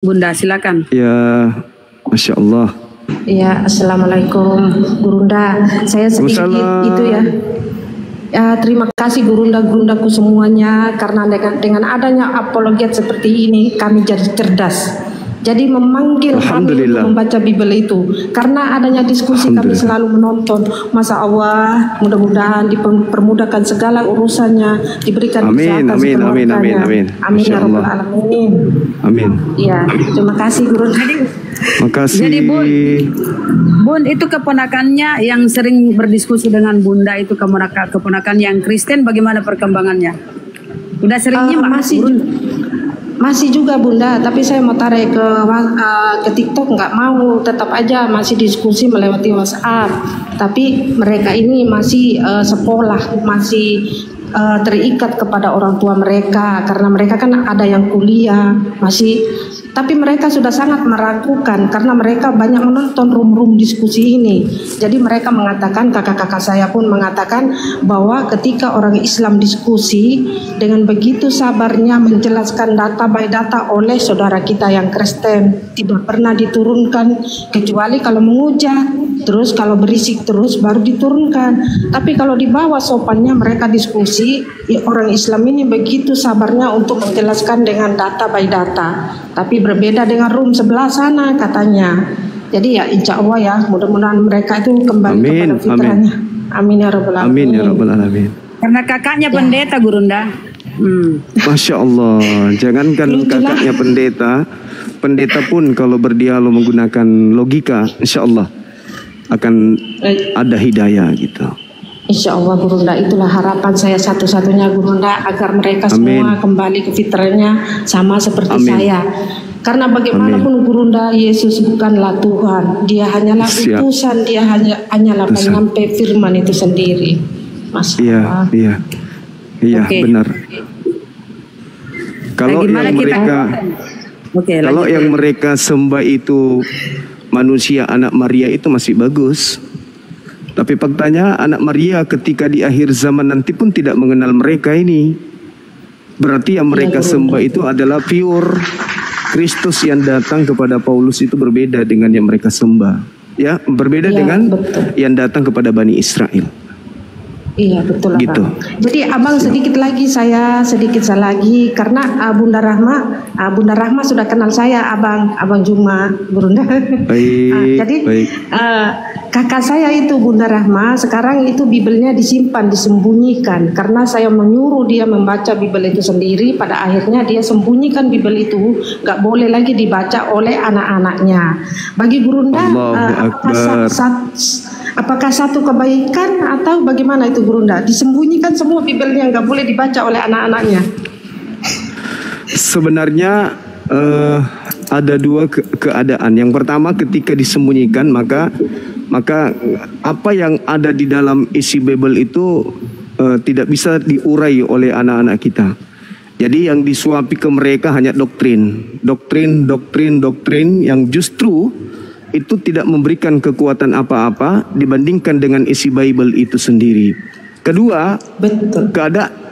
Bunda, silakan. Ya, Masya Allah. Ya, Assalamualaikum Gurunda. Saya sedikit itu ya. Ya, terima kasih Gurunda-gurundaku semuanya, karena dengan adanya apologet seperti ini kami jadi cerdas. Jadi memanggil kami untuk membaca Bible itu, karena adanya diskusi kami selalu menonton. Masya Allah, mudah-mudahan dipermudahkan segala urusannya, diberikan kesehatan sepenuhnya. Amin ya Rabbal Alamin. Amin. Ya, terima kasih Guru. Makasih. Jadi Bun, itu keponakannya yang sering berdiskusi dengan Bunda, itu keponakan yang Kristen, bagaimana perkembangannya? Udah sering nyimak? Masih juga Bunda, tapi saya mau tarik ke TikTok, nggak mau, tetap aja masih diskusi melewati WhatsApp. Tapi mereka ini masih sekolah, masih terikat kepada orang tua mereka, karena mereka kan ada yang kuliah, masih. Tapi mereka sudah sangat meragukan karena mereka banyak menonton room-room diskusi ini. Jadi mereka mengatakan, kakak-kakak saya pun mengatakan bahwa ketika orang Islam diskusi dengan begitu sabarnya menjelaskan data by data oleh saudara kita yang Kristen, tidak pernah diturunkan kecuali kalau menghujat, terus kalau berisik terus baru diturunkan. Tapi kalau di bawah sopannya mereka diskusi, ya orang Islam ini begitu sabarnya untuk menjelaskan dengan data by data. Tapi berbeda dengan room sebelah sana katanya. Jadi ya insya Allah ya, mudah-mudahan mereka itu kembali kepada fitrahnya. Amin ya Rabbal Alamin. Amin ya Rabbal Alamin. Karena kakaknya pendeta Gurunda. Masya Allah, jangankan kakaknya pendeta pun kalau berdialog menggunakan logika, insya Allah akan ada hidayah gitu. Insya Allah Gurunda, itulah harapan saya satu-satunya Gurunda, agar mereka semua kembali ke fitrahnya sama seperti saya. Karena bagaimanapun Gurunda, Yesus bukanlah Tuhan, dia hanyalah utusan, dia hanyalah penyampai firman itu sendiri. Masya Allah. Iya, benar. Kalau yang mereka sembah itu manusia anak Maria itu masih bagus. Tapi faktanya anak Maria ketika di akhir zaman nanti pun tidak mengenal mereka ini. Berarti yang mereka sembah itu adalah pure Kristus yang datang kepada Paulus itu berbeda dengan yang mereka sembah. Ya, berbeda dengan yang datang kepada Bani Israel. Iya betul gitu. Abang. Jadi Abang sedikit lagi karena Bunda Rahma sudah kenal saya, Abang Juma Gurunda. Jadi kakak saya itu Bunda Rahma sekarang itu Bibelnya disembunyikan karena saya menyuruh dia membaca Bibel itu sendiri. Pada akhirnya dia sembunyikan Bibel itu, nggak boleh lagi dibaca oleh anak-anaknya. Bagi Gurunda apakah satu kebaikan atau bagaimana itu Gurunda? Disembunyikan semua Bibelnya, nggak boleh dibaca oleh anak-anaknya. Sebenarnya ada dua keadaan. Yang pertama ketika disembunyikan maka apa yang ada di dalam isi Bible itu tidak bisa diurai oleh anak-anak kita. Jadi yang disuapi ke mereka hanya doktrin yang justru itu tidak memberikan kekuatan apa-apa dibandingkan dengan isi Bible itu sendiri. Kedua,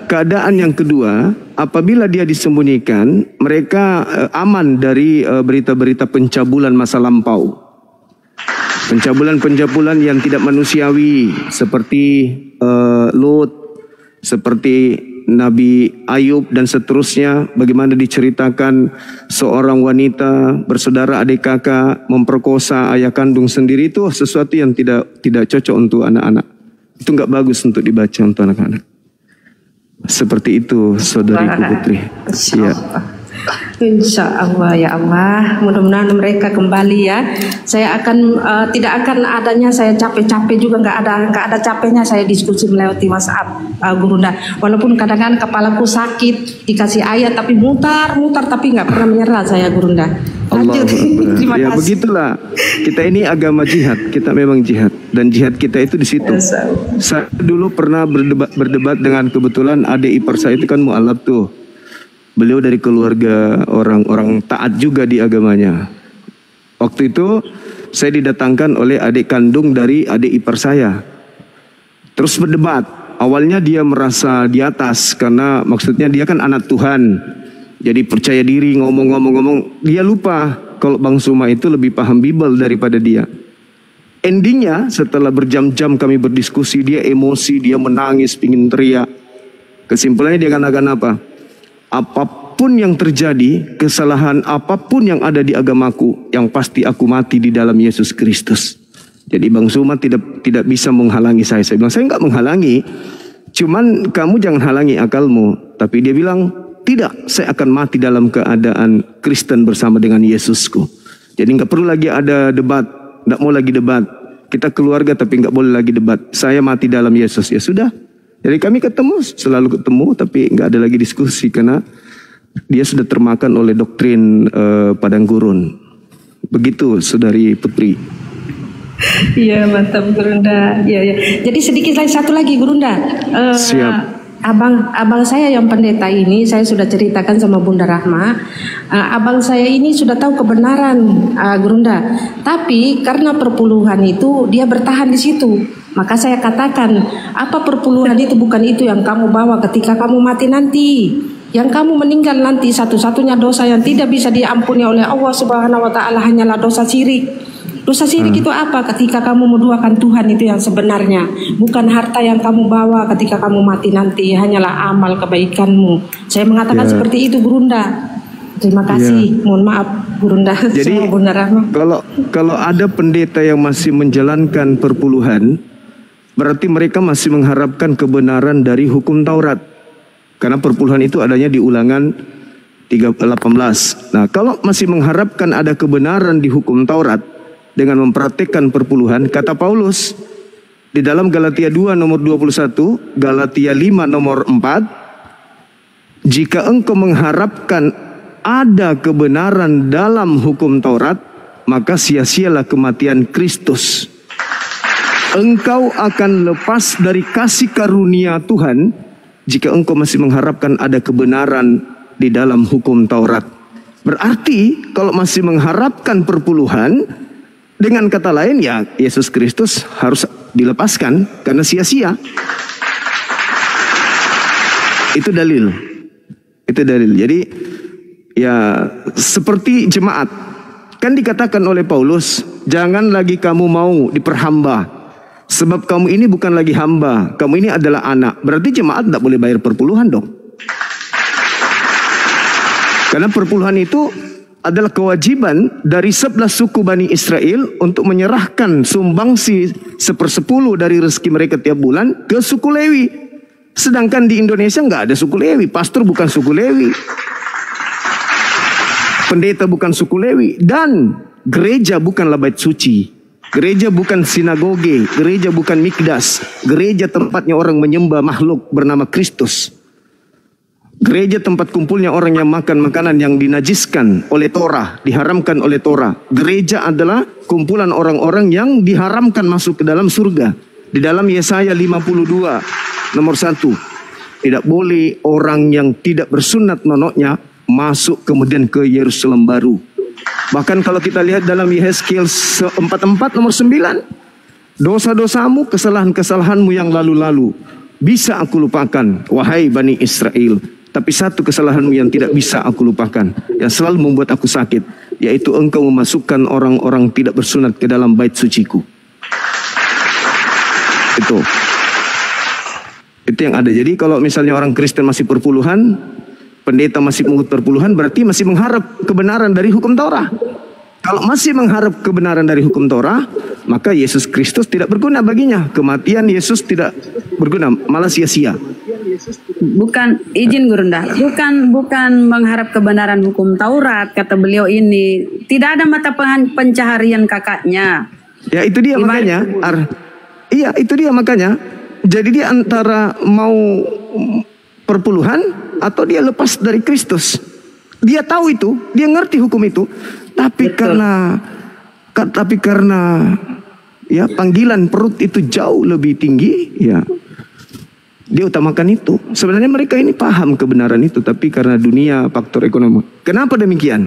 keadaan yang kedua, apabila dia disembunyikan, mereka aman dari berita-berita pencabulan masa lampau. Pencabulan yang tidak manusiawi seperti Lut, seperti Nabi Ayub dan seterusnya, bagaimana diceritakan seorang wanita bersaudara adik kakak memperkosa ayah kandung sendiri, itu sesuatu yang tidak cocok untuk anak-anak. Itu nggak bagus untuk dibaca untuk anak-anak. Seperti itu saudariku Putri. Iya. Insya Allah ya Allah, mudah-mudahan mereka kembali ya. Saya akan tidak akan adanya saya capek-capek juga, nggak ada capeknya saya diskusi melewati WhatsApp Gurunda. Walaupun kadang-kadang kepalaku sakit, dikasih ayat tapi mutar tapi nggak pernah menyerah saya Gurunda. Terima kasih. Ya begitulah. Kita ini agama jihad, kita memang jihad dan jihad kita itu di situ. Saya dulu pernah berdebat dengan kebetulan adik ipar saya itu kan mualaf tuh. Beliau dari keluarga orang-orang taat juga di agamanya. Waktu itu saya didatangkan oleh adik kandung dari adik ipar saya. Terus berdebat. Awalnya dia merasa di atas karena maksudnya dia kan anak Tuhan. Jadi percaya diri, ngomong-ngomong. Dia lupa kalau Bang Suma itu lebih paham Bible daripada dia. Endingnya setelah berjam-jam kami berdiskusi, dia emosi, dia menangis, pingin teriak. Kesimpulannya dia katakan apa? Apapun yang terjadi, kesalahan apapun yang ada di agamaku, yang pasti aku mati di dalam Yesus Kristus. Jadi Bang Suma tidak bisa menghalangi saya. Saya bilang, saya enggak menghalangi, cuman kamu jangan halangi akalmu. Tapi dia bilang, tidak, saya akan mati dalam keadaan Kristen bersama dengan Yesusku. Jadi enggak perlu lagi ada debat, enggak mau lagi debat. Kita keluarga tapi enggak boleh lagi debat. Saya mati dalam Yesus, ya sudah. Jadi kami ketemu, selalu ketemu, tapi enggak ada lagi diskusi karena dia sudah termakan oleh doktrin padang gurun. Begitu, Saudari Putri. Iya, mantap Gurunda. Iya. Jadi sedikit lagi satu lagi Gurunda. Siap. Abang saya yang pendeta ini saya sudah ceritakan sama Bunda Rahma. Abang saya ini sudah tahu kebenaran Gurunda. Tapi karena perpuluhan itu dia bertahan di situ. Maka saya katakan, apa perpuluhan itu bukan itu yang kamu bawa ketika kamu mati nanti. Yang kamu meninggal nanti satu-satunya dosa yang tidak bisa diampuni oleh Allah Subhanahu wa taala hanyalah dosa syirik. Dosa syirik itu apa? Ketika kamu menduakan Tuhan itu yang sebenarnya. Bukan harta yang kamu bawa ketika kamu mati nanti. Hanyalah amal kebaikanmu. Saya mengatakan seperti itu Gurunda. Terima kasih. Mohon maaf Gurunda. Jadi kalau ada pendeta yang masih menjalankan perpuluhan, berarti mereka masih mengharapkan kebenaran dari hukum Taurat. Karena perpuluhan itu adanya di Ulangan 18. Nah, kalau masih mengharapkan ada kebenaran di hukum Taurat dengan mempraktikkan perpuluhan, kata Paulus di dalam Galatia 2 nomor 21, Galatia 5 nomor 4, jika engkau mengharapkan ada kebenaran dalam hukum Taurat, maka sia-sialah kematian Kristus. Engkau akan lepas dari kasih karunia Tuhan jika engkau masih mengharapkan ada kebenaran di dalam hukum Taurat. Berarti kalau masih mengharapkan perpuluhan, dengan kata lain ya Yesus Kristus harus dilepaskan karena sia-sia. Itu dalil. Jadi ya seperti jemaat. Kan dikatakan oleh Paulus, jangan lagi kamu mau diperhamba. Sebab kamu ini bukan lagi hamba, kamu ini adalah anak. Berarti jemaat tidak boleh bayar perpuluhan dong. Karena perpuluhan itu adalah kewajiban dari 11 suku Bani Israel untuk menyerahkan sumbangsi 1/10 dari rezeki mereka tiap bulan ke suku Lewi. Sedangkan di Indonesia nggak ada suku Lewi, pastor bukan suku Lewi, pendeta bukan suku Lewi, dan gereja bukanlah bait suci. Gereja bukan sinagoge, gereja bukan mikdas, gereja tempatnya orang menyembah makhluk bernama Kristus. Gereja tempat kumpulnya orang yang makan makanan yang dinajiskan oleh Torah, diharamkan oleh Torah. Gereja adalah kumpulan orang-orang yang diharamkan masuk ke dalam surga. Di dalam Yesaya 52 nomor 1, tidak boleh orang yang tidak bersunat nonoknya masuk kemudian ke Yerusalem baru. Bahkan kalau kita lihat dalam Yehezkiel 44 nomor 9, dosa-dosamu, kesalahan-kesalahanmu yang lalu-lalu bisa aku lupakan, wahai Bani Israel. Tapi satu kesalahanmu yang tidak bisa aku lupakan, yang selalu membuat aku sakit, yaitu engkau memasukkan orang-orang tidak bersunat ke dalam bait suciku. Itu yang ada. Jadi kalau misalnya orang Kristen masih perpuluhan, pendeta masih mengut perpuluhan, berarti masih mengharap kebenaran dari hukum Torah. Kalau masih mengharap kebenaran dari hukum Torah, maka Yesus Kristus tidak berguna baginya. Kematian Yesus tidak berguna, malah sia-sia. Bukan, izin Gurunda, bukan mengharap kebenaran hukum Taurat, kata beliau ini. Tidak ada mata pencaharian kakaknya. Ya itu dia makanya. Iya itu dia makanya. Jadi dia antara mau perpuluhan atau dia lepas dari Kristus. Dia tahu itu, dia ngerti hukum itu, tapi karena ya panggilan perut itu jauh lebih tinggi, ya dia utamakan itu. Sebenarnya mereka ini paham kebenaran itu, tapi karena dunia, faktor ekonomi. Kenapa demikian?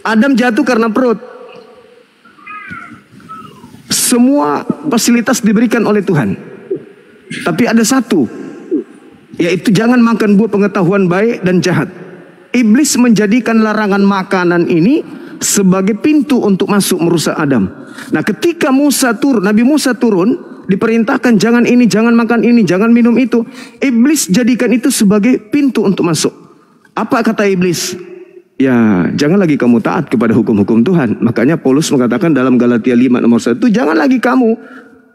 Adam jatuh karena perut. Semua fasilitas diberikan oleh Tuhan, tapi ada satu, yaitu jangan makan buah pengetahuan baik dan jahat. Iblis menjadikan larangan makanan ini sebagai pintu untuk masuk merusak Adam. Nah, ketika Nabi Musa turun, diperintahkan jangan ini, jangan makan ini, jangan minum itu. Iblis jadikan itu sebagai pintu untuk masuk. Apa kata iblis? Ya, jangan lagi kamu taat kepada hukum-hukum Tuhan. Makanya Paulus mengatakan dalam Galatia 5 nomor 1, jangan lagi kamu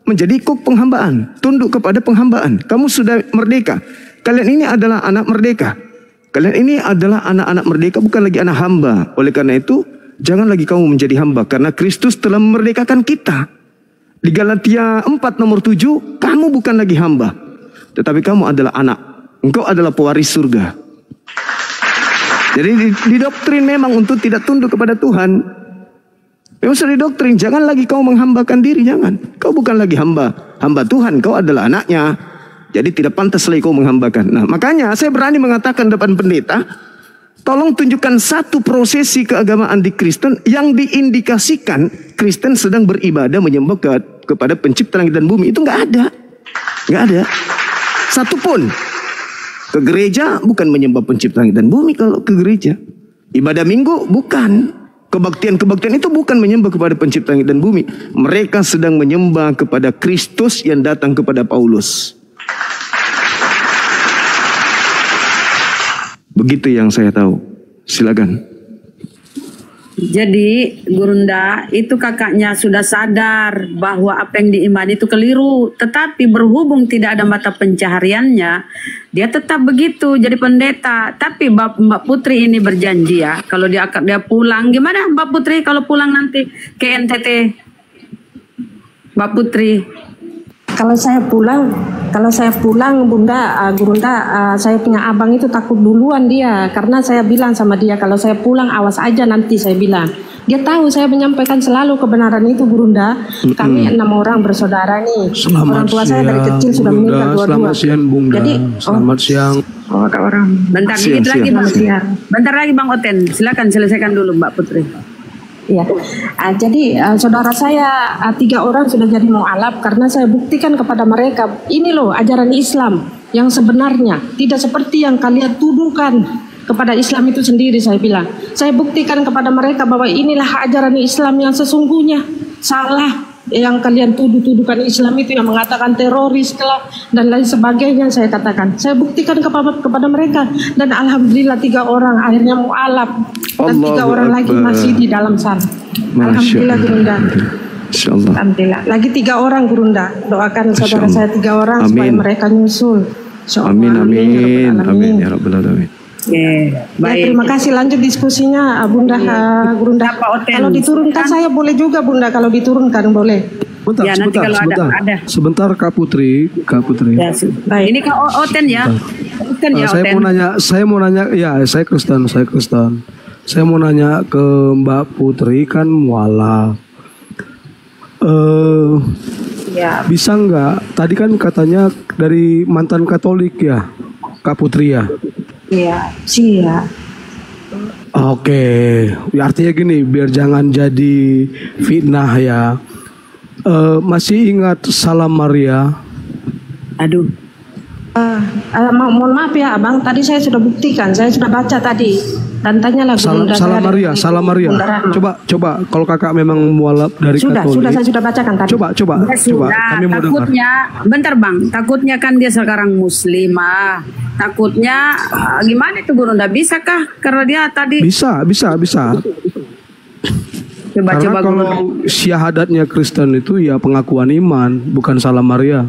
menjadi kuk penghambaan, tunduk kepada penghambaan. Kamu sudah merdeka. Kalian ini adalah anak merdeka. Kalian ini adalah anak-anak merdeka, bukan lagi anak hamba. Oleh karena itu, jangan lagi kamu menjadi hamba, karena Kristus telah memerdekakan kita. Di Galatia 4 nomor 7, kamu bukan lagi hamba, tetapi kamu adalah anak. Engkau adalah pewaris surga. Jadi didoktrin memang untuk tidak tunduk kepada Tuhan. Memang sudah didoktrin, jangan lagi kau menghambakan diri, jangan. Kau bukan lagi hamba Tuhan, kau adalah anaknya. Jadi tidak pantas lagi kau menghambakan. Nah, makanya saya berani mengatakan depan pendeta, tolong tunjukkan satu prosesi keagamaan di Kristen yang diindikasikan Kristen sedang beribadah menyembah kepada pencipta langit dan bumi. Itu nggak ada. Nggak ada. Satu pun. Ke gereja bukan menyembah pencipta langit dan bumi kalau ke gereja. Ibadah minggu bukan. Kebaktian-kebaktian itu bukan menyembah kepada pencipta langit dan bumi. Mereka sedang menyembah kepada Kristus yang datang kepada Paulus. Begitu yang saya tahu. Silakan. Jadi Gurunda, itu kakaknya sudah sadar bahwa apa yang diimani itu keliru. Tetapi berhubung tidak ada mata pencahariannya, dia tetap begitu jadi pendeta. Tapi Mbak Putri ini berjanji ya, kalau dia pulang, gimana Mbak Putri kalau pulang nanti ke NTT? Mbak Putri. Kalau saya pulang Bunda, Gurunda, saya punya abang itu takut duluan dia, karena saya bilang sama dia kalau saya pulang awas aja nanti, saya bilang. Dia tahu saya menyampaikan selalu kebenaran itu, Gurunda. Kami 6 orang bersaudara nih. Orang tua saya dari kecil sudah meninggal dua-dua. Selamat siang Bunda. Jadi, selamat siang. Oh, ada orang. Bentar dikit lagi Bang. Bentar lagi Bang Oten. Silakan selesaikan dulu Mbak Putri. Ya, jadi saudara saya 3 orang sudah jadi mu'alaf karena saya buktikan kepada mereka ini loh ajaran Islam yang sebenarnya, tidak seperti yang kalian tuduhkan kepada Islam itu sendiri. Saya bilang, saya buktikan kepada mereka bahwa inilah ajaran Islam yang sesungguhnya. Salah yang kalian tuduhkan Islam itu yang mengatakan teroris dan lain sebagainya. Saya katakan, saya buktikan kepada mereka, dan alhamdulillah 3 orang akhirnya mu'alaf dan 3 orang lagi masih di dalam sana. Alhamdulillah Gurunda. Alhamdulillah. Lagi 3 orang Gurunda. Doakan saudara saya 3 orang supaya mereka nyusul. Amin amin amin ya rabbal alamin. Baik. Ya, terima kasih. Lanjut diskusinya Bunda. Gurunda. Kalau diturunkan saya boleh juga Bunda, kalau diturunkan boleh. Bentar, ya, sebentar, ada. Sebentar Kak Putri. Ya, baik. Ini Kak Oten ya. Oten ya. Saya mau nanya, ya saya Kristen. Saya mau nanya ke Mbak Putri, kan mualaf. Ya. Bisa nggak? Tadi kan katanya dari mantan Katolik ya, Kak Putri ya. Iya, siap. Oke, artinya gini, biar jangan jadi fitnah ya. Masih ingat Salam Maria? Aduh. Mohon maaf ya Abang, tadi saya sudah buktikan, saya sudah baca tadi. Dan tanyalah Salam Maria. Coba kalau kakak memang mualaf dari Katolik. Sudah saya sudah bacakan tadi. Coba. Kami mau takutnya, bentar Bang, takutnya kan dia sekarang muslimah. Takutnya gimana itu Gurunda? Bisakah? Karena dia tadi Bisa. Karena kalau syahadatnya Kristen itu ya pengakuan iman, bukan Salam Maria.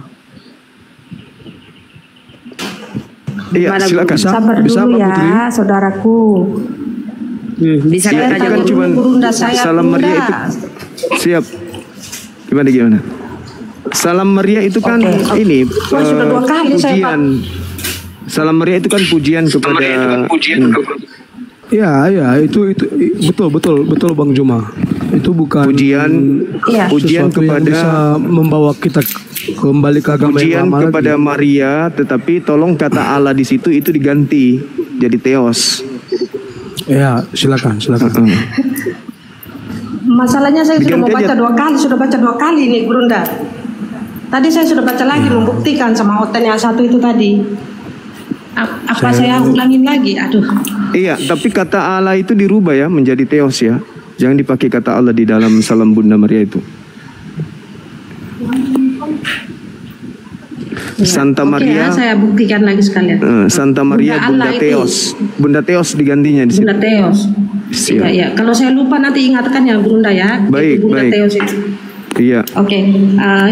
Iya, silakan. Sabar dulu ya, Putri. Saudaraku. Bisa saya kan cuma Salam Maria itu. Siap. Gimana? Salam Maria itu kan ini sudah 2 kali pujian. Salam Maria itu kan pujian kepada Ya, itu betul Bang Juma. Itu bukan pujian kepada, bisa membawa kita kembali ke agama yang lama kepada lagi. Maria, tetapi tolong kata Allah di situ itu diganti jadi Theos. Ya, silakan. Masalahnya saya sudah mau baca 2 kali, sudah baca 2 kali nih Gurunda. Tadi saya sudah baca lagi membuktikan sama Oten yang satu itu tadi. Apa saya ulangin lagi? Aduh. Iya, tapi kata Allah itu dirubah ya menjadi Theos ya. Jangan dipakai kata Allah di dalam salam Bunda Maria itu. Ya. Santa Oke Maria. ya, saya buktikan lagi sekalian. Santa Maria Bunda Allah itu. Theos. Bunda Theos digantinya di situ. Bunda Theos. Siap. Iya, iya. Kalau saya lupa nanti ingatkan ya Bunda ya. Baik, Itu Bunda baik. Theos itu. Iya. Oke,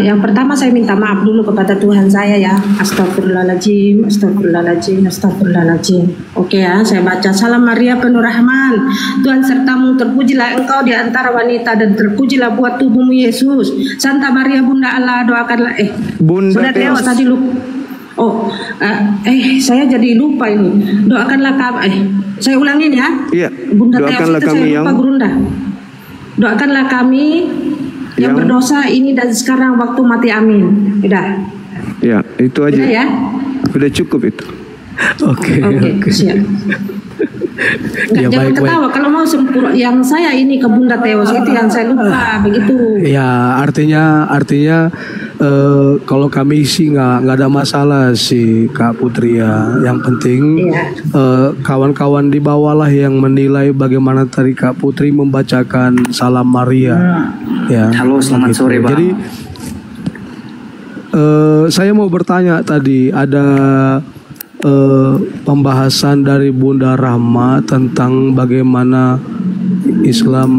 yang pertama saya minta maaf dulu kepada Tuhan saya ya. Astagfirullahaladzim, astagfirullahaladzim, astagfirullahaladzim. Oke ya, saya baca. Salam Maria penuh rahman, Tuhan sertamu, terpujilah engkau di antara wanita dan terpujilah buat tubuhmu Yesus. Santa Maria Bunda Allah, doakanlah. Bunda Sudah Theos. tadi lupa. Oh, saya jadi lupa ini. Doakanlah kami. Saya ulangin ya. Iya. Bunda Doakanlah Theos itu kami saya yang lupa Gurunda. Doakanlah kami yang berdosa ini dan sekarang waktu mati, amin. Udah. Ya, itu aja. Udah ya. Udah cukup itu. Oke. Siap. Ya, Jangan baik, ketawa kalau mau sempurna. Yang saya ini ke Bunda Theos itu yang saya lupa begitu. Ya, artinya kalau kami sih nggak ada masalah sih Kak Putri ya. Yang penting kawan-kawan di bawah lah yang menilai bagaimana tadi Kak Putri membacakan Salam Maria. Ya. Halo, selamat sore Bang. Jadi saya mau bertanya tadi ada pembahasan dari Bunda Rahma tentang bagaimana Islam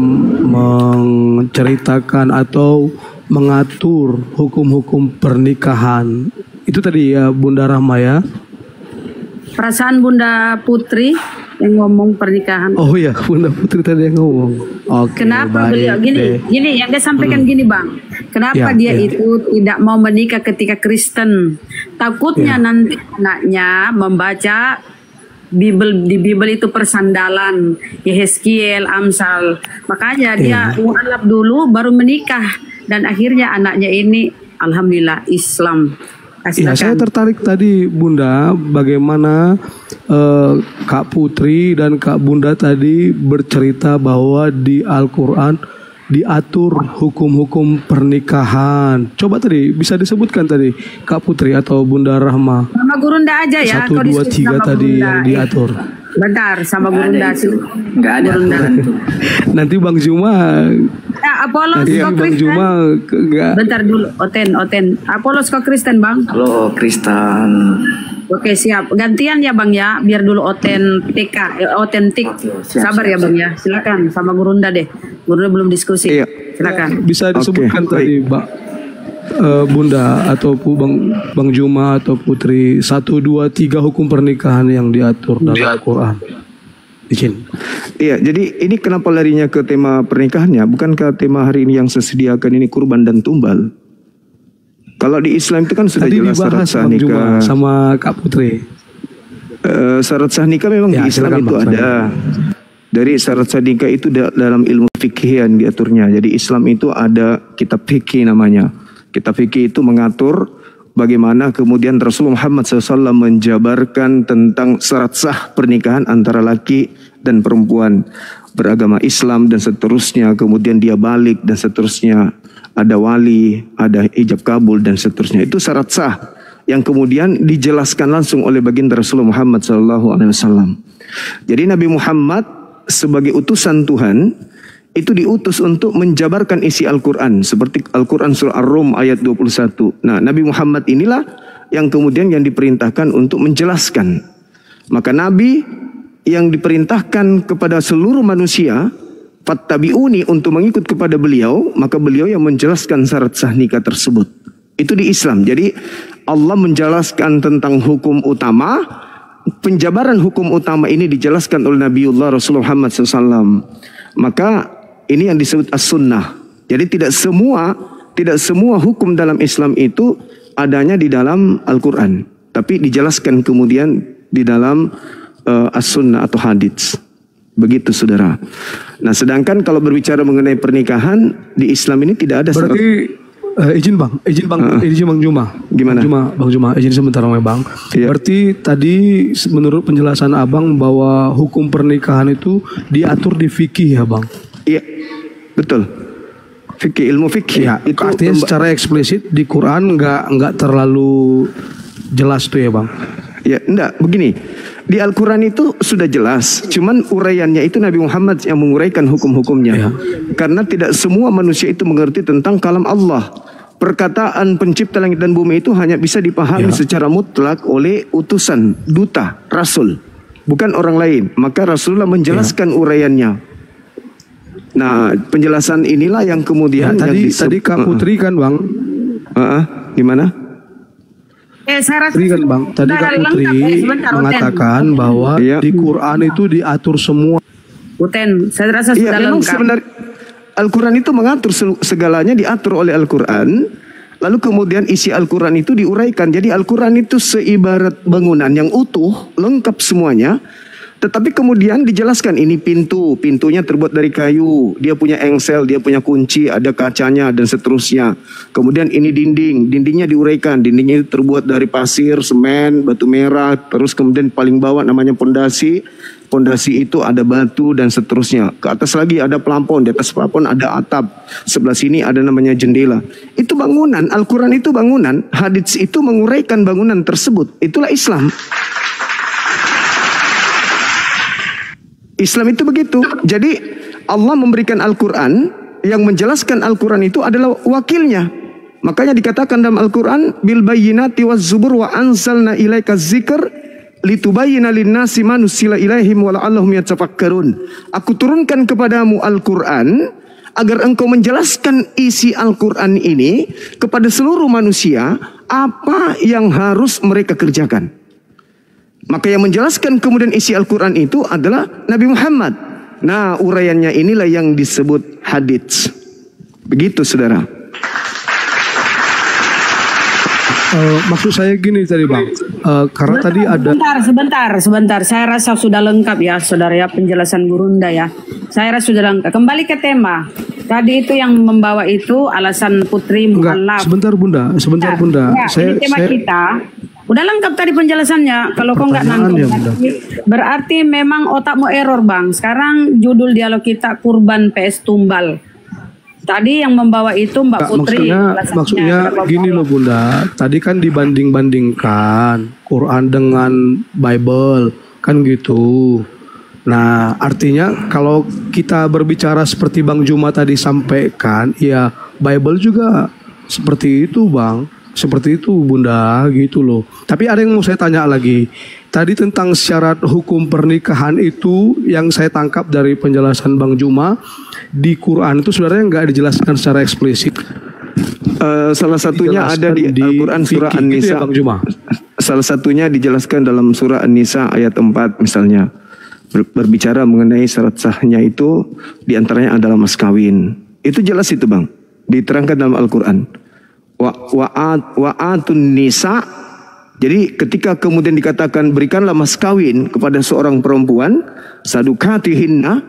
menceritakan atau mengatur hukum-hukum pernikahan. Itu tadi ya Bunda Rahma ya. Perasaan Bunda Putri yang ngomong pernikahan. Oh iya, Bunda Putri tadi yang ngomong. Oke. Kenapa beliau gini yang dia sampaikan gini Bang. Kenapa dia itu tidak mau menikah ketika Kristen? Takutnya nanti anaknya membaca di Bible itu persandalan, Yehezkiel, Amsal. Makanya dia mualaf dulu baru menikah dan akhirnya anaknya ini alhamdulillah Islam. Ya, saya tertarik tadi Bunda bagaimana Kak Putri dan Kak Bunda tadi bercerita bahwa di Al-Quran diatur hukum-hukum pernikahan. Coba tadi bisa disebutkan tadi Kak Putri atau Bunda Rahma. Sama Gurunda aja ya. 1, 2, 3 tadi yang diatur. Bentar sama Gurunda sih. Nggak ada aturan itu. Nanti Bang Juma. Apolos Nanti kok Bang Kristen. Juma enggak. Bentar dulu, Oten. Apolos kok Kristen Bang? Halo Kristen. Oke siap. Gantian ya Bang ya, biar dulu otentik. Oke, siap, Sabar ya siap, Bang ya. Silakan sama Gurunda deh. Gurunda belum diskusi. Iya. Silakan. Bisa disebutkan Oke, tadi Bunda atau Bang Juma atau Putri 1, 2, 3 hukum pernikahan yang diatur dalam Al-Quran. Izin. Iya, jadi ini kenapa larinya ke tema pernikahannya? Bukankah tema hari ini yang saya sediakan ini kurban dan tumbal? Kalau di Islam itu kan sudah Tadi jelas syarat dibahas sah Bang Juma nikah. sama Kak Putri. Syarat sah nikah memang Ya, di Islam silakan, itu Bang, ada. Dari syarat sah nikah itu dalam ilmu fikhian diaturnya. Jadi Islam itu ada kitab fikih namanya. Kitab fikih itu mengatur bagaimana kemudian Rasulullah Muhammad SAW menjabarkan tentang syarat sah pernikahan antara laki dan perempuan beragama Islam dan seterusnya. Kemudian dia balik dan seterusnya. Ada wali, ada ijab kabul dan seterusnya. Itu syarat sah yang kemudian dijelaskan langsung oleh baginda Rasulullah Muhammad SAW. Jadi Nabi Muhammad sebagai utusan Tuhan itu diutus untuk menjabarkan isi Al-Quran seperti Al-Quran surah Ar-Rum ayat 21. Nah, Nabi Muhammad inilah yang kemudian yang diperintahkan untuk menjelaskan. Maka Nabi yang diperintahkan kepada seluruh manusia fattabi'uni untuk mengikut kepada beliau, maka beliau yang menjelaskan syarat sah nikah tersebut. Itu di Islam. Jadi Allah menjelaskan tentang hukum utama, penjabaran hukum utama ini dijelaskan oleh Nabiullah Rasulullah Muhammad SAW. Maka ini yang disebut as-sunnah. Jadi tidak semua hukum dalam Islam itu adanya di dalam Al-Quran, tapi dijelaskan kemudian di dalam as-sunnah atau hadits. Begitu saudara. Nah, sedangkan kalau berbicara mengenai pernikahan di Islam ini tidak ada syarat. Berarti izin Bang Juma. Gimana? Bang Juma, izin sebentar Bang. Iya. Berarti tadi menurut penjelasan Abang bahwa hukum pernikahan itu diatur di fikih ya Bang? Iya, betul. Fikih, ilmu fikih. Ya, itu artinya secara eksplisit di Quran nggak terlalu jelas tuh ya Bang? Ya, enggak, begini. Di Al-Quran itu sudah jelas, cuman uraiannya itu Nabi Muhammad yang menguraikan hukum-hukumnya. Karena tidak semua manusia itu mengerti tentang kalam Allah. Perkataan pencipta langit dan bumi itu hanya bisa dipahami secara mutlak oleh utusan, duta, rasul, bukan orang lain. Maka Rasulullah menjelaskan uraiannya. Nah, penjelasan inilah yang kemudian tadi Kak Putri kan Bang? Gimana? Saya rasa Kan Bang, tadi Kak Putri mengatakan bahwa di Quran itu diatur semua. Uten, saya rasa sudah memang lengkap. Sebenarnya Al-Quran itu mengatur segalanya, diatur oleh Al-Quran. Lalu kemudian isi Al-Quran itu diuraikan. Jadi Al-Quran itu seibarat bangunan yang utuh, lengkap semuanya. Tetapi kemudian dijelaskan ini pintunya terbuat dari kayu, dia punya engsel, dia punya kunci, ada kacanya dan seterusnya. Kemudian ini dindingnya diuraikan, dindingnya itu terbuat dari pasir, semen, batu merah, terus kemudian paling bawah namanya pondasi. Pondasi itu ada batu dan seterusnya. Ke atas lagi ada plafon, di atas plafon ada atap. Sebelah sini ada namanya jendela. Itu bangunan, Al-Quran itu bangunan, hadits itu menguraikan bangunan tersebut. Itulah Islam. Islam itu begitu. Jadi Allah memberikan Al-Quran, yang menjelaskan Al-Quran itu adalah wakilnya. Makanya dikatakan dalam Al-Quran, bil bayyinati waz zubur wa anzalna ilaika dzikr litubayyana lin-nasi ma nuzila ilaihim wa la'allahum yatafakkarun. Aku turunkan kepadamu Al-Quran agar engkau menjelaskan isi Al-Quran ini kepada seluruh manusia apa yang harus mereka kerjakan. Maka yang menjelaskan kemudian isi Al-Quran itu adalah Nabi Muhammad. Nah, uraiannya inilah yang disebut hadits. Begitu, saudara. Maksud saya gini tadi Bang, karena tadi ada... Sebentar. Saya rasa sudah lengkap ya, saudara ya, penjelasan Gurunda ya. Saya rasa sudah lengkap. Kembali ke tema. Tadi itu yang membawa itu alasan Putri mualaf. Sebentar Bunda. Ya, ini tema kita. Udah lengkap tadi penjelasannya. Kalau kau nggak nangkep, berarti memang otakmu error Bang. Sekarang judul dialog kita kurban PS tumbal. Tadi yang membawa itu Mbak Putri. Maksudnya gini loh Bunda. Tadi kan dibanding-bandingkan Quran dengan Bible kan gitu. Nah artinya kalau kita berbicara seperti Bang Juma tadi sampaikan, ya Bible juga seperti itu Bang. Seperti itu Bunda gitu loh. Tapi ada yang mau saya tanya lagi. Tadi tentang syarat hukum pernikahan itu yang saya tangkap dari penjelasan Bang Juma, di Quran itu sebenarnya nggak dijelaskan secara eksplisit. Salah satunya ada di Al-Quran surah An-Nisa. Ya, Bang Juma? Salah satunya dijelaskan dalam surah An-Nisa ayat 4 misalnya. Berbicara mengenai syarat sahnya itu diantaranya adalah mas kawin. Itu jelas itu Bang. Diterangkan dalam Al-Quran. Wa'atun nisa. Jadi ketika kemudian dikatakan berikanlah mas kawin kepada seorang perempuan sadukatihinna,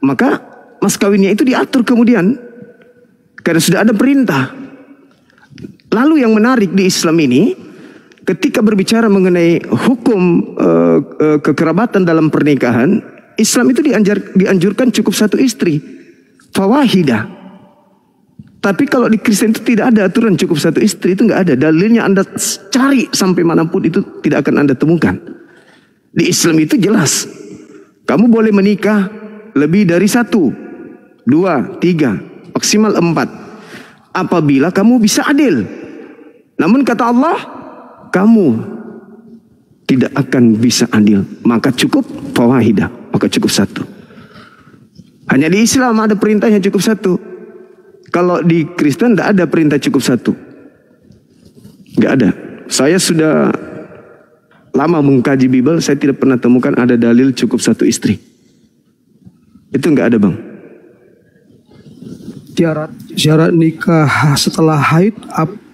maka mas kawinnya itu diatur kemudian karena sudah ada perintah. Lalu yang menarik di Islam ini, ketika berbicara mengenai hukum kekerabatan dalam pernikahan, Islam itu dianjurkan cukup satu istri, fawahidah. Tapi kalau di Kristen itu tidak ada aturan cukup satu istri, itu nggak ada. Dalilnya Anda cari sampai manapun itu tidak akan Anda temukan. Di Islam itu jelas. Kamu boleh menikah lebih dari 1, 2, 3, maksimal 4. Apabila kamu bisa adil. Namun kata Allah, kamu tidak akan bisa adil. Maka cukup fawahidah, maka cukup 1. Hanya di Islam ada perintahnya cukup 1. Kalau di Kristen tidak ada perintah cukup 1. Nggak ada. Saya sudah lama mengkaji Bible, saya tidak pernah temukan ada dalil cukup 1 istri. Itu nggak ada Bang. Syarat nikah setelah haid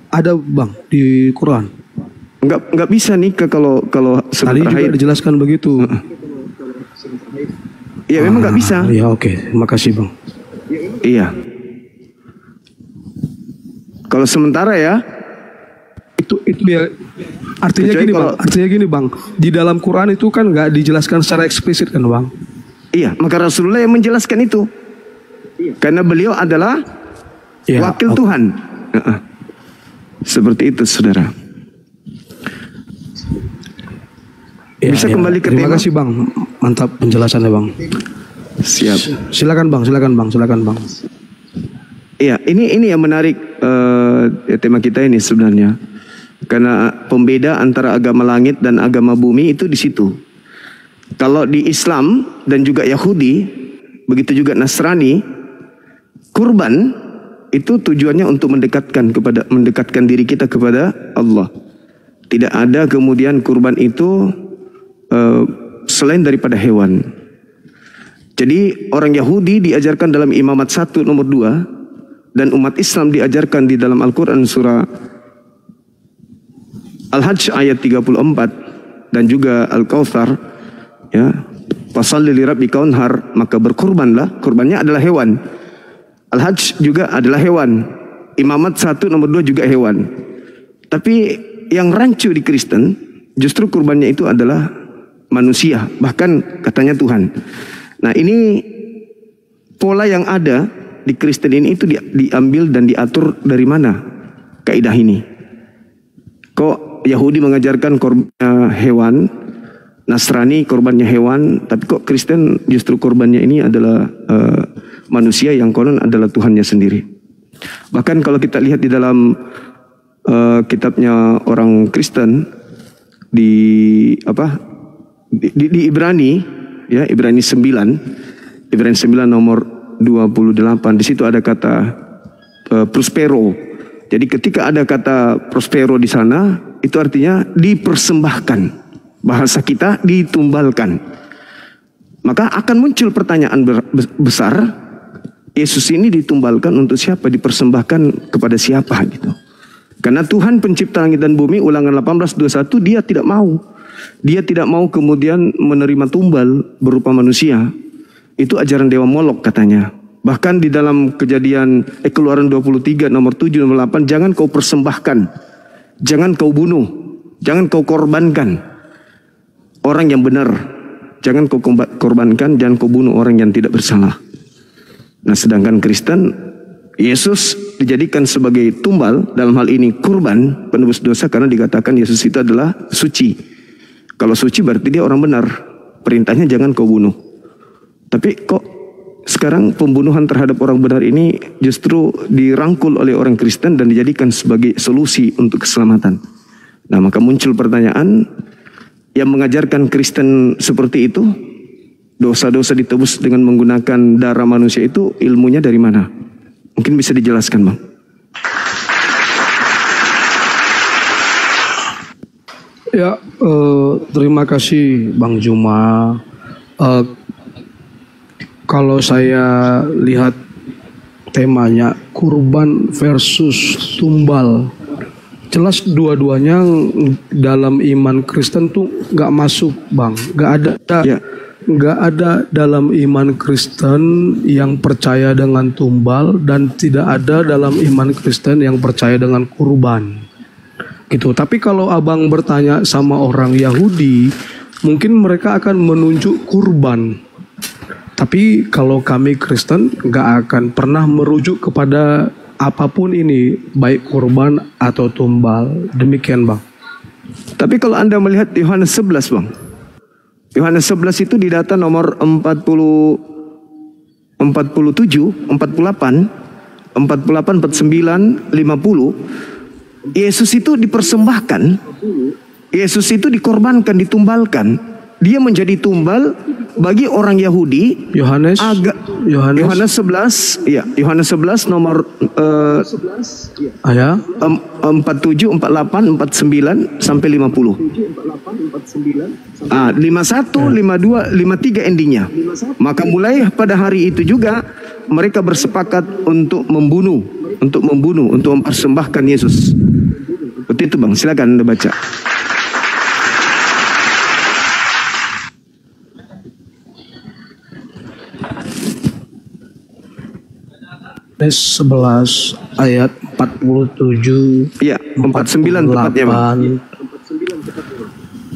ada Bang di Quran? Nggak bisa nikah kalau tadi juga haid dijelaskan begitu. Iya memang nggak bisa. Ya oke. Makasih Bang. Iya. Kalau sementara ya itu ya artinya gini Bang. Artinya gini Bang. Di dalam Quran itu kan nggak dijelaskan secara eksplisit kan Bang? Iya. Maka Rasulullah yang menjelaskan itu. Karena beliau adalah wakil Tuhan. Seperti itu saudara. Bisa kembali ke Terima tema? kasih Bang, mantap penjelasannya Bang. Siap. Silakan Bang. Iya, ini yang menarik tema kita ini sebenarnya. Karena pembeda antara agama langit dan agama bumi itu di situ. Kalau di Islam dan juga Yahudi, begitu juga Nasrani, kurban itu tujuannya untuk mendekatkan diri kita kepada Allah. Tidak ada kemudian kurban itu selain daripada hewan. Jadi orang Yahudi diajarkan dalam Imamat 1 nomor 2 dan umat Islam diajarkan di dalam Al-Quran surah Al-Hajj ayat 34 dan juga Al-Kautsar, ya, fasalli lirabbika wanhar, maka berkurbanlah. Kurbannya adalah hewan. Al-Hajj juga adalah hewan. Imamat 1 nomor 2 juga hewan. Tapi yang rancu di Kristen justru kurbannya itu adalah manusia, bahkan katanya Tuhan. Nah, ini pola yang ada di Kristen ini itu diambil dan diatur dari mana kaidah ini? Kok Yahudi mengajarkan korbannya hewan, Nasrani korbannya hewan, tapi kok Kristen justru korbannya ini adalah manusia yang konon adalah Tuhannya sendiri. Bahkan kalau kita lihat di dalam kitabnya orang Kristen di Ibrani, ya, Ibrani 9 nomor 28, di situ ada kata prospero. Jadi ketika ada kata prospero di sana, itu artinya dipersembahkan. Bahasa kita ditumbalkan. Maka akan muncul pertanyaan besar, Yesus ini ditumbalkan untuk siapa? Dipersembahkan kepada siapa gitu. Karena Tuhan pencipta langit dan bumi, Ulangan 18:21, dia tidak mau. Dia tidak mau kemudian menerima tumbal berupa manusia. Itu ajaran Dewa Molok katanya. Bahkan di dalam Kejadian Keluaran 23 nomor 7 nomor 8, jangan kau persembahkan, jangan kau bunuh, jangan kau korbankan orang yang benar, jangan kau korbankan, jangan kau bunuh orang yang tidak bersalah. Nah, sedangkan Kristen, Yesus dijadikan sebagai tumbal, dalam hal ini kurban penebus dosa, karena dikatakan Yesus itu adalah suci. Kalau suci berarti dia orang benar. Perintahnya jangan kau bunuh. Tapi kok sekarang pembunuhan terhadap orang benar ini justru dirangkul oleh orang Kristen dan dijadikan sebagai solusi untuk keselamatan. Nah, maka muncul pertanyaan, yang mengajarkan Kristen seperti itu, dosa-dosa ditebus dengan menggunakan darah manusia, itu ilmunya dari mana? Mungkin bisa dijelaskan, Bang. Ya, terima kasih Bang Juma. Kalau saya lihat temanya kurban versus tumbal, jelas dua-duanya dalam iman Kristen tuh nggak masuk, Bang. Nggak ada dalam iman Kristen yang percaya dengan tumbal, dan tidak ada dalam iman Kristen yang percaya dengan kurban. Gitu. Tapi kalau abang bertanya sama orang Yahudi, mungkin mereka akan menunjuk kurban. Tapi kalau kami Kristen nggak akan pernah merujuk kepada apapun ini, baik kurban atau tumbal. Demikian, Bang. Tapi kalau Anda melihat Yohanes 11, Bang. Yohanes 11 itu di data nomor 47, 48, 49, 50. Yesus itu dipersembahkan, Yesus itu dikorbankan, ditumbalkan. Dia menjadi tumbal bagi orang Yahudi. Yohanes 11, ya, Yohanes 11 nomor 47, 48, 49 sampai 50. 51, 52, 53 endingnya. Maka mulai pada hari itu juga mereka bersepakat untuk membunuh, untuk mempersembahkan Yesus. Seperti itu, Bang. Silakan Anda baca. Yohanes 11 ayat 47. Iya, 49 tepatnya, Bang.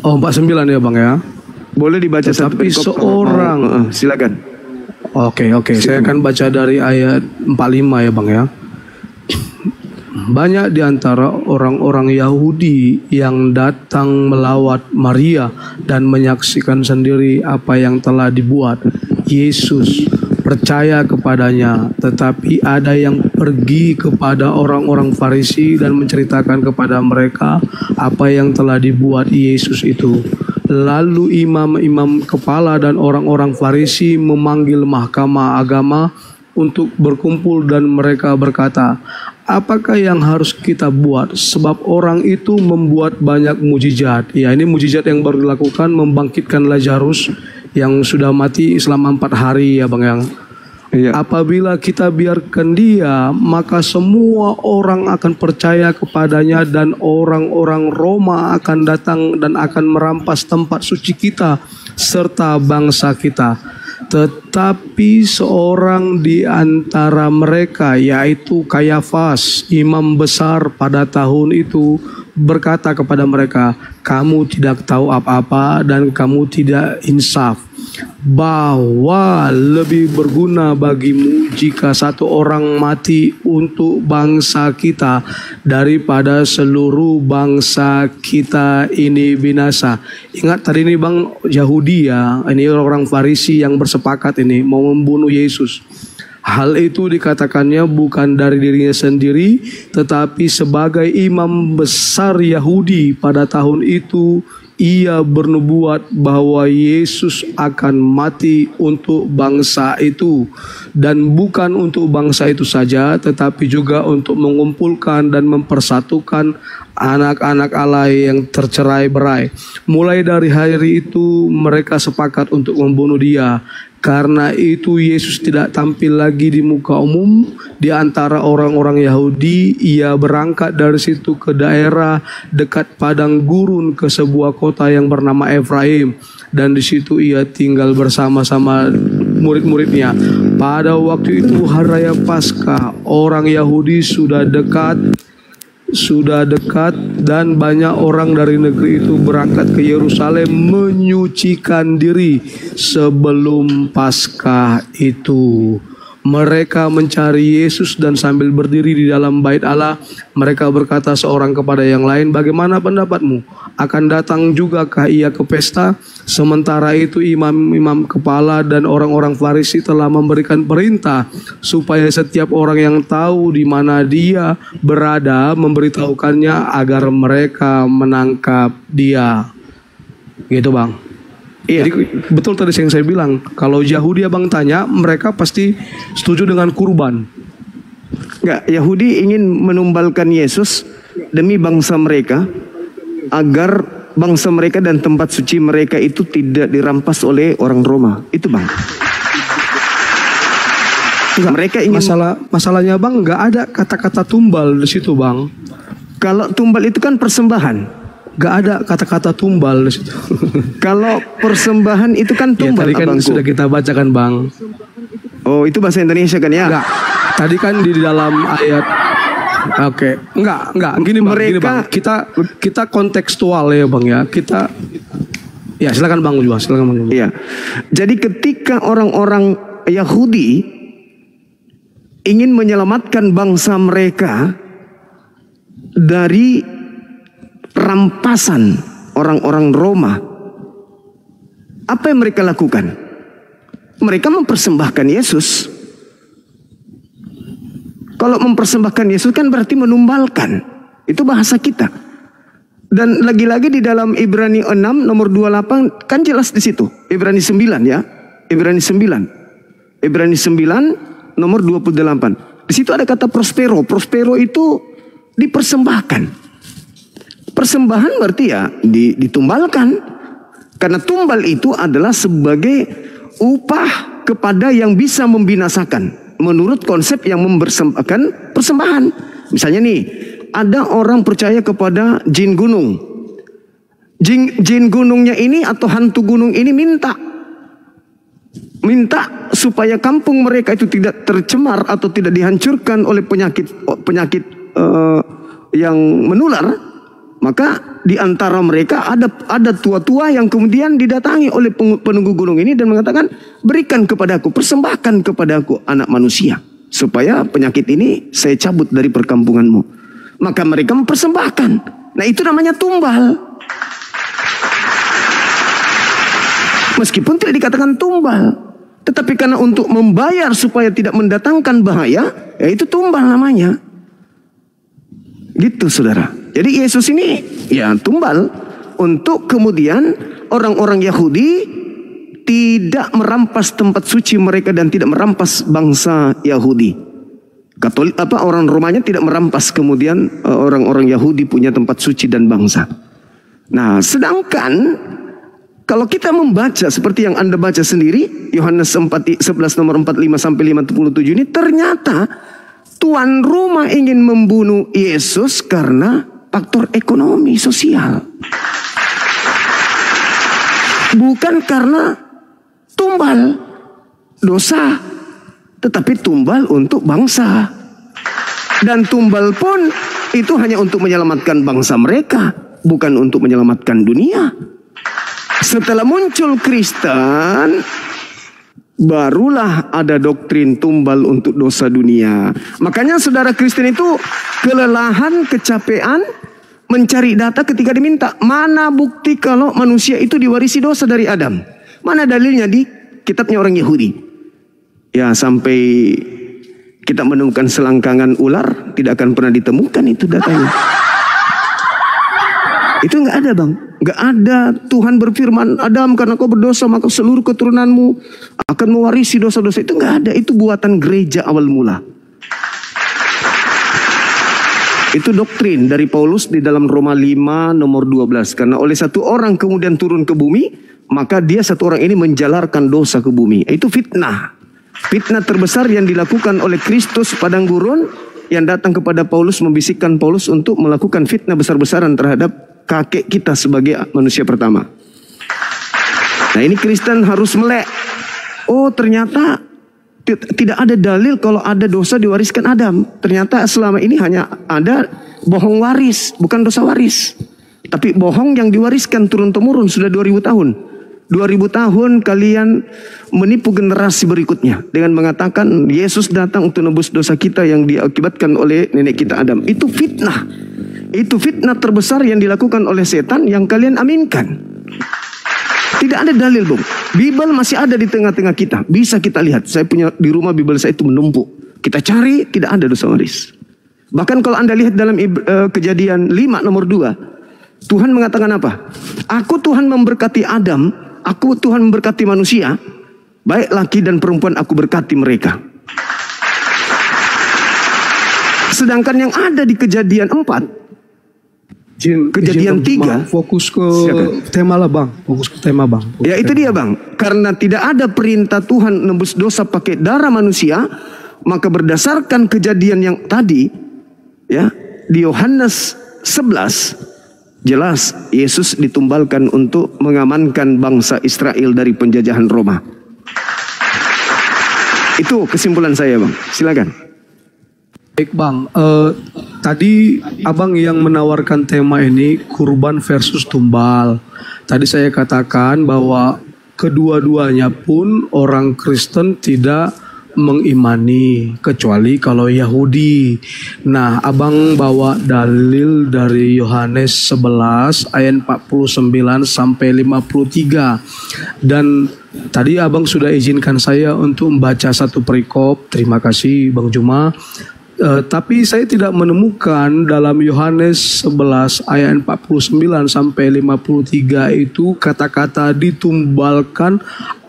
Oh, 49 ya, Bang ya. Boleh dibaca satu Tapi seorang silakan. Oke. Saya akan baca dari ayat 45 ya, Bang ya. banyak di antara orang-orang Yahudi yang datang melawat Maria dan menyaksikan sendiri apa yang telah dibuat Yesus, percaya kepadanya. Tetapi ada yang pergi kepada orang-orang Farisi dan menceritakan kepada mereka apa yang telah dibuat Yesus itu. Lalu imam-imam kepala dan orang-orang Farisi memanggil mahkamah agama untuk berkumpul, dan mereka berkata, apakah yang harus kita buat? Sebab orang itu membuat banyak mujizat. Ya, ini mujizat yang baru dilakukan, membangkitkan Lazarus yang sudah mati selama 4 hari ya Bang Yang. Iya. Apabila kita biarkan dia, maka semua orang akan percaya kepadanya, dan orang-orang Roma akan datang dan akan merampas tempat suci kita serta bangsa kita. Tetapi seorang di antara mereka, yaitu Kayafas, imam besar pada tahun itu, berkata kepada mereka, kamu tidak tahu apa-apa dan kamu tidak insaf, bahwa lebih berguna bagimu jika satu orang mati untuk bangsa kita daripada seluruh bangsa kita ini binasa. Ingat tadi ini Bang, Yahudi ya, ini orang Farisi yang bersepakat ini mau membunuh Yesus. Hal itu dikatakannya bukan dari dirinya sendiri, tetapi sebagai imam besar Yahudi pada tahun itu, ia bernubuat bahwa Yesus akan mati untuk bangsa itu, dan bukan untuk bangsa itu saja, tetapi juga untuk mengumpulkan dan mempersatukan anak-anak Allah yang tercerai-berai. Mulai dari hari itu mereka sepakat untuk membunuh dia. Karena itu Yesus tidak tampil lagi di muka umum di antara orang-orang Yahudi. Ia berangkat dari situ ke daerah dekat padang gurun ke sebuah kota yang bernama Efraim, dan di situ ia tinggal bersama-sama murid-muridnya. Pada waktu itu hari raya Paskah, orang Yahudi sudah dekat, dan banyak orang dari negeri itu berangkat ke Yerusalem menyucikan diri sebelum Paskah itu. Mereka mencari Yesus, dan sambil berdiri di dalam bait Allah, mereka berkata seorang kepada yang lain, bagaimana pendapatmu? Akan datang jugakah ia ke pesta? Sementara itu imam-imam kepala dan orang-orang Farisi telah memberikan perintah supaya setiap orang yang tahu di mana dia berada memberitahukannya agar mereka menangkap dia. Gitu Bang. Iya. Jadi betul tadi yang saya bilang, kalau Yahudi Abang tanya, mereka pasti setuju dengan kurban. Enggak, Yahudi ingin menumbalkan Yesus demi bangsa mereka, agar bangsa mereka dan tempat suci mereka itu tidak dirampas oleh orang Roma. Itu Bang. Enggak, mereka ingin masalahnya Bang, nggak ada kata-kata tumbal di situ Bang. Kalau tumbal itu kan persembahan. Gak ada kata-kata tumbal di situ. Kalau persembahan itu kan tumbal, ya, tadi kan sudah kita bacakan Bang. Oh, itu bahasa Indonesia kan ya? Enggak. Tadi kan di dalam ayat. Oke, enggak. Gini Bang, Kita kontekstual ya Bang ya. Ya silakan Bang Ujwa, Iya. Jadi ketika orang-orang Yahudi ingin menyelamatkan bangsa mereka dari rampasan orang-orang Roma, apa yang mereka lakukan? Mereka mempersembahkan Yesus. Kalau mempersembahkan Yesus kan berarti menumbalkan. Itu bahasa kita. Dan lagi-lagi di dalam Ibrani 6 nomor 28 kan jelas di situ. Ibrani 9 ya. Ibrani 9 nomor 28. Di situ ada kata prospero. Prospero itu dipersembahkan. Persembahan berarti ya ditumbalkan. Karena tumbal itu adalah sebagai upah kepada yang bisa membinasakan, menurut konsep yang mempersembahkan persembahan. Misalnya nih, ada orang percaya kepada jin gunung. Jin gunungnya ini atau hantu gunung ini minta supaya kampung mereka itu tidak tercemar atau tidak dihancurkan oleh penyakit yang menular. Maka di antara mereka ada tua-tua yang kemudian didatangi oleh penunggu gunung ini dan mengatakan, berikan kepadaku, persembahkan kepadaku anak manusia, supaya penyakit ini saya cabut dari perkampunganmu. Maka mereka mempersembahkan. Nah itu namanya tumbal. Meskipun tidak dikatakan tumbal, tetapi karena untuk membayar supaya tidak mendatangkan bahaya, ya itu tumbal namanya. Gitu saudara. Jadi Yesus ini ya tumbal untuk kemudian orang-orang Yahudi tidak merampas tempat suci mereka dan tidak merampas bangsa Yahudi. Katolik orang Romanya tidak merampas kemudian orang-orang Yahudi punya tempat suci dan bangsa. Nah, sedangkan kalau kita membaca seperti yang Anda baca sendiri, Yohanes 11 nomor 45 sampai 57 ini, ternyata tuan rumah ingin membunuh Yesus karena faktor ekonomi sosial. Bukan karena tumbal dosa, tetapi tumbal untuk bangsa. Dan tumbal pun itu hanya untuk menyelamatkan bangsa mereka, bukan untuk menyelamatkan dunia. Setelah muncul Kristen, barulah ada doktrin tumbal untuk dosa dunia. Makanya saudara Kristen itu kelelahan, kecapean mencari data ketika diminta, mana bukti kalau manusia itu diwarisi dosa dari Adam? Mana dalilnya di kitabnya orang Yahudi? Ya, sampai kita menemukan selangkangan ular, tidak akan pernah ditemukan itu datanya. Itu nggak ada, Bang. Nggak ada. Tuhan berfirman, Adam, karena kau berdosa maka seluruh keturunanmu akan mewarisi dosa-dosa. Itu nggak ada. Itu buatan gereja awal mula. Itu doktrin dari Paulus di dalam Roma 5 nomor 12. Karena oleh satu orang kemudian turun ke bumi, maka dia satu orang ini menjalarkan dosa ke bumi. Itu fitnah. Fitnah terbesar yang dilakukan oleh Kristus padang gurun, yang datang kepada Paulus, membisikkan Paulus untuk melakukan fitnah besar-besaran terhadap kakek kita sebagai manusia pertama. Nah ini Kristen harus melek. Oh ternyata tidak ada dalil kalau ada dosa diwariskan Adam. Ternyata selama ini hanya ada bohong waris, bukan dosa waris. Tapi bohong yang diwariskan turun-temurun sudah 2000 tahun. 2000 tahun kalian menipu generasi berikutnya dengan mengatakan Yesus datang untuk nebus dosa kita yang diakibatkan oleh nenek kita Adam. Itu fitnah. Itu fitnah terbesar yang dilakukan oleh setan yang kalian aminkan. Tidak ada dalil, Bung. Bible masih ada di tengah-tengah kita. Bisa kita lihat. Saya punya di rumah Bible saya itu menumpuk. Kita cari, tidak ada dosa waris. Bahkan kalau Anda lihat dalam Kejadian 5 nomor 2, Tuhan mengatakan apa? Aku Tuhan memberkati Adam, aku Tuhan memberkati manusia, baik laki dan perempuan aku berkati mereka. Sedangkan yang ada di Kejadian 4, Kejadian 3, fokus ke tema lah Bang, fokus ke tema Bang. Ya itu dia Bang, karena tidak ada perintah Tuhan nebus dosa pakai darah manusia, maka berdasarkan kejadian yang tadi, ya di Yohanes 11 jelas Yesus ditumbalkan untuk mengamankan bangsa Israel dari penjajahan Roma. Itu kesimpulan saya Bang, silakan. Baik Bang, tadi Abang yang menawarkan tema ini kurban versus tumbal. Tadi saya katakan bahwa kedua-duanya pun orang Kristen tidak mengimani kecuali kalau Yahudi. Nah, Abang bawa dalil dari Yohanes 11 ayat 49 sampai 53. Dan tadi Abang sudah izinkan saya untuk membaca satu perikop. Terima kasih Bang Juma. Tapi saya tidak menemukan dalam Yohanes 11 ayat 49 sampai 53 itu kata-kata ditumbalkan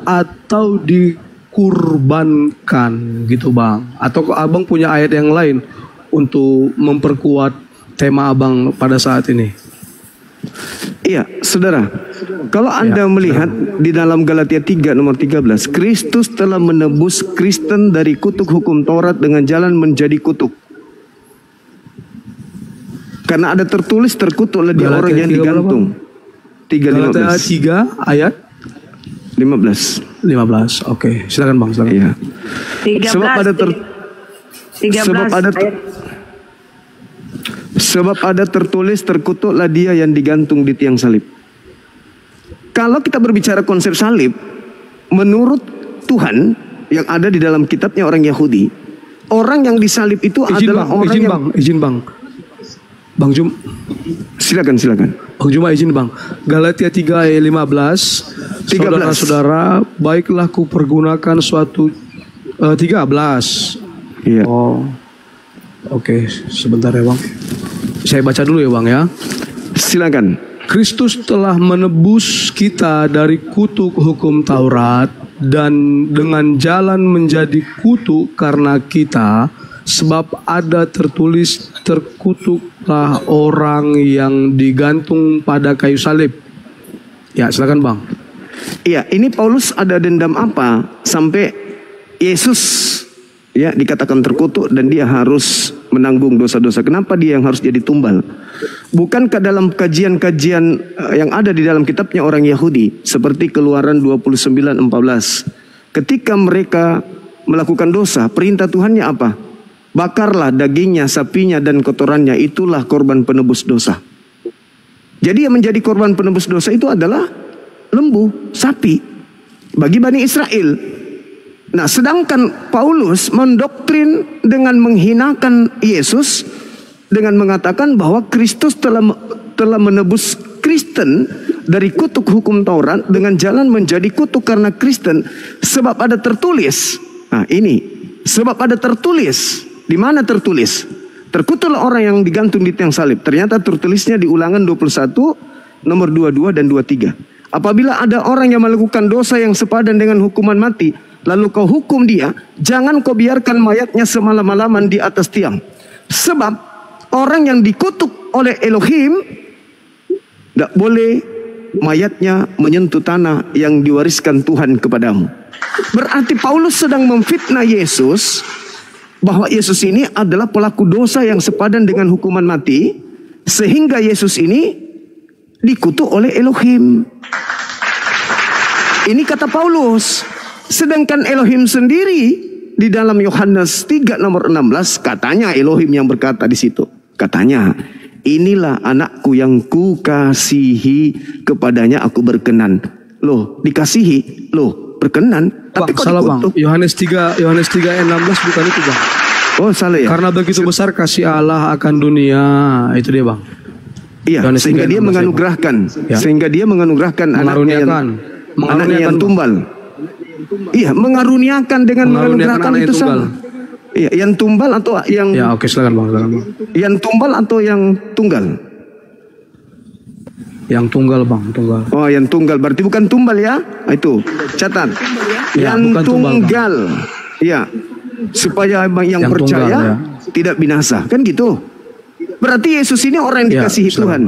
atau dikurbankan gitu Bang. Atau Abang punya ayat yang lain untuk memperkuat tema Abang pada saat ini? Iya, saudara. Kalau Anda melihat di dalam Galatia 3 nomor 13, Kristus telah menebus Kristen dari kutuk hukum Taurat dengan jalan menjadi kutuk. Karena ada tertulis terkutuklah dia orang yang digantung. 3:15. Galatia 3 ayat 15. Oke, silakan Bang, silakan. Iya. 13, Sebab ada tertulis terkutuklah dia yang digantung di tiang salib. Kalau kita berbicara konsep salib, menurut Tuhan yang ada di dalam kitabnya orang Yahudi, orang yang disalib itu adalah orang yang... Izin bang. Bang Jum, Silakan. Bang Juma izin Bang. Galatia 3 ayat 15. 13. Saudara-saudara, baiklah ku pergunakan suatu 13. Iya. Oh. Oke, sebentar ya Bang. Saya baca dulu ya Bang ya. Silakan. Kristus telah menebus kita dari kutuk hukum Taurat dan dengan jalan menjadi kutuk karena kita, sebab ada tertulis, terkutuklah orang yang digantung pada kayu salib. Ya, silakan Bang. Iya, ini Paulus ada dendam apa sampai Yesus ya dikatakan terkutuk dan dia harus menanggung dosa-dosa. Kenapa dia yang harus jadi tumbal? Bukankah dalam kajian-kajian yang ada di dalam kitabnya orang Yahudi seperti Keluaran 29:14, ketika mereka melakukan dosa, perintah Tuhannya apa? Bakarlah dagingnya, sapinya dan kotorannya, itulah korban penebus dosa. Jadi yang menjadi korban penebus dosa itu adalah lembu, sapi bagi Bani Israel. Nah, sedangkan Paulus mendoktrin dengan menghinakan Yesus dengan mengatakan bahwa Kristus telah menebus Kristen dari kutuk hukum Taurat dengan jalan menjadi kutuk karena Kristen, sebab ada tertulis. Nah, ini sebab ada tertulis. Di mana tertulis? Terkutuklah orang yang digantung di tiang salib. Ternyata tertulisnya di Ulangan 21 nomor 22 dan 23. Apabila ada orang yang melakukan dosa yang sepadan dengan hukuman mati, lalu kau hukum dia, jangan kau biarkan mayatnya semalam-malaman di atas tiang. Sebab orang yang dikutuk oleh Elohim tidak boleh mayatnya menyentuh tanah yang diwariskan Tuhan kepadamu. Berarti Paulus sedang memfitnah Yesus bahwa Yesus ini adalah pelaku dosa yang sepadan dengan hukuman mati, sehingga Yesus ini dikutuk oleh Elohim. Ini kata Paulus. Sedangkan Elohim sendiri di dalam Yohanes 3 nomor 16 katanya Elohim yang berkata di situ. Katanya, inilah anakku yang kukasihi, kepadanya aku berkenan. Loh, dikasihi, loh, berkenan. Tapi kok salah Bang. dikutuk? Yohanes 3 ayat 16 bukan itu Bang. Oh, salah ya. Karena begitu besar kasih Allah akan dunia, itu dia Bang. Iya, Yohanes sehingga 3, dia 16, menganugerahkan, ya. Sehingga dia menganugerahkan anaknya yang tumbal. Iya, mengaruniakan dengan menganugerahkan itu sama. Iya, yang tumbal atau yang ya, oke, silakan Bang. Yang tumbal atau yang tunggal? Yang tunggal Bang, tunggal. Oh, yang tunggal berarti bukan tumbal ya? Itu catat. Ya, yang tumbal, tunggal. Ya. Supaya yang percaya tunggal, ya. Tidak binasa, kan gitu. Berarti Yesus ini orang yang dikasihi Tuhan.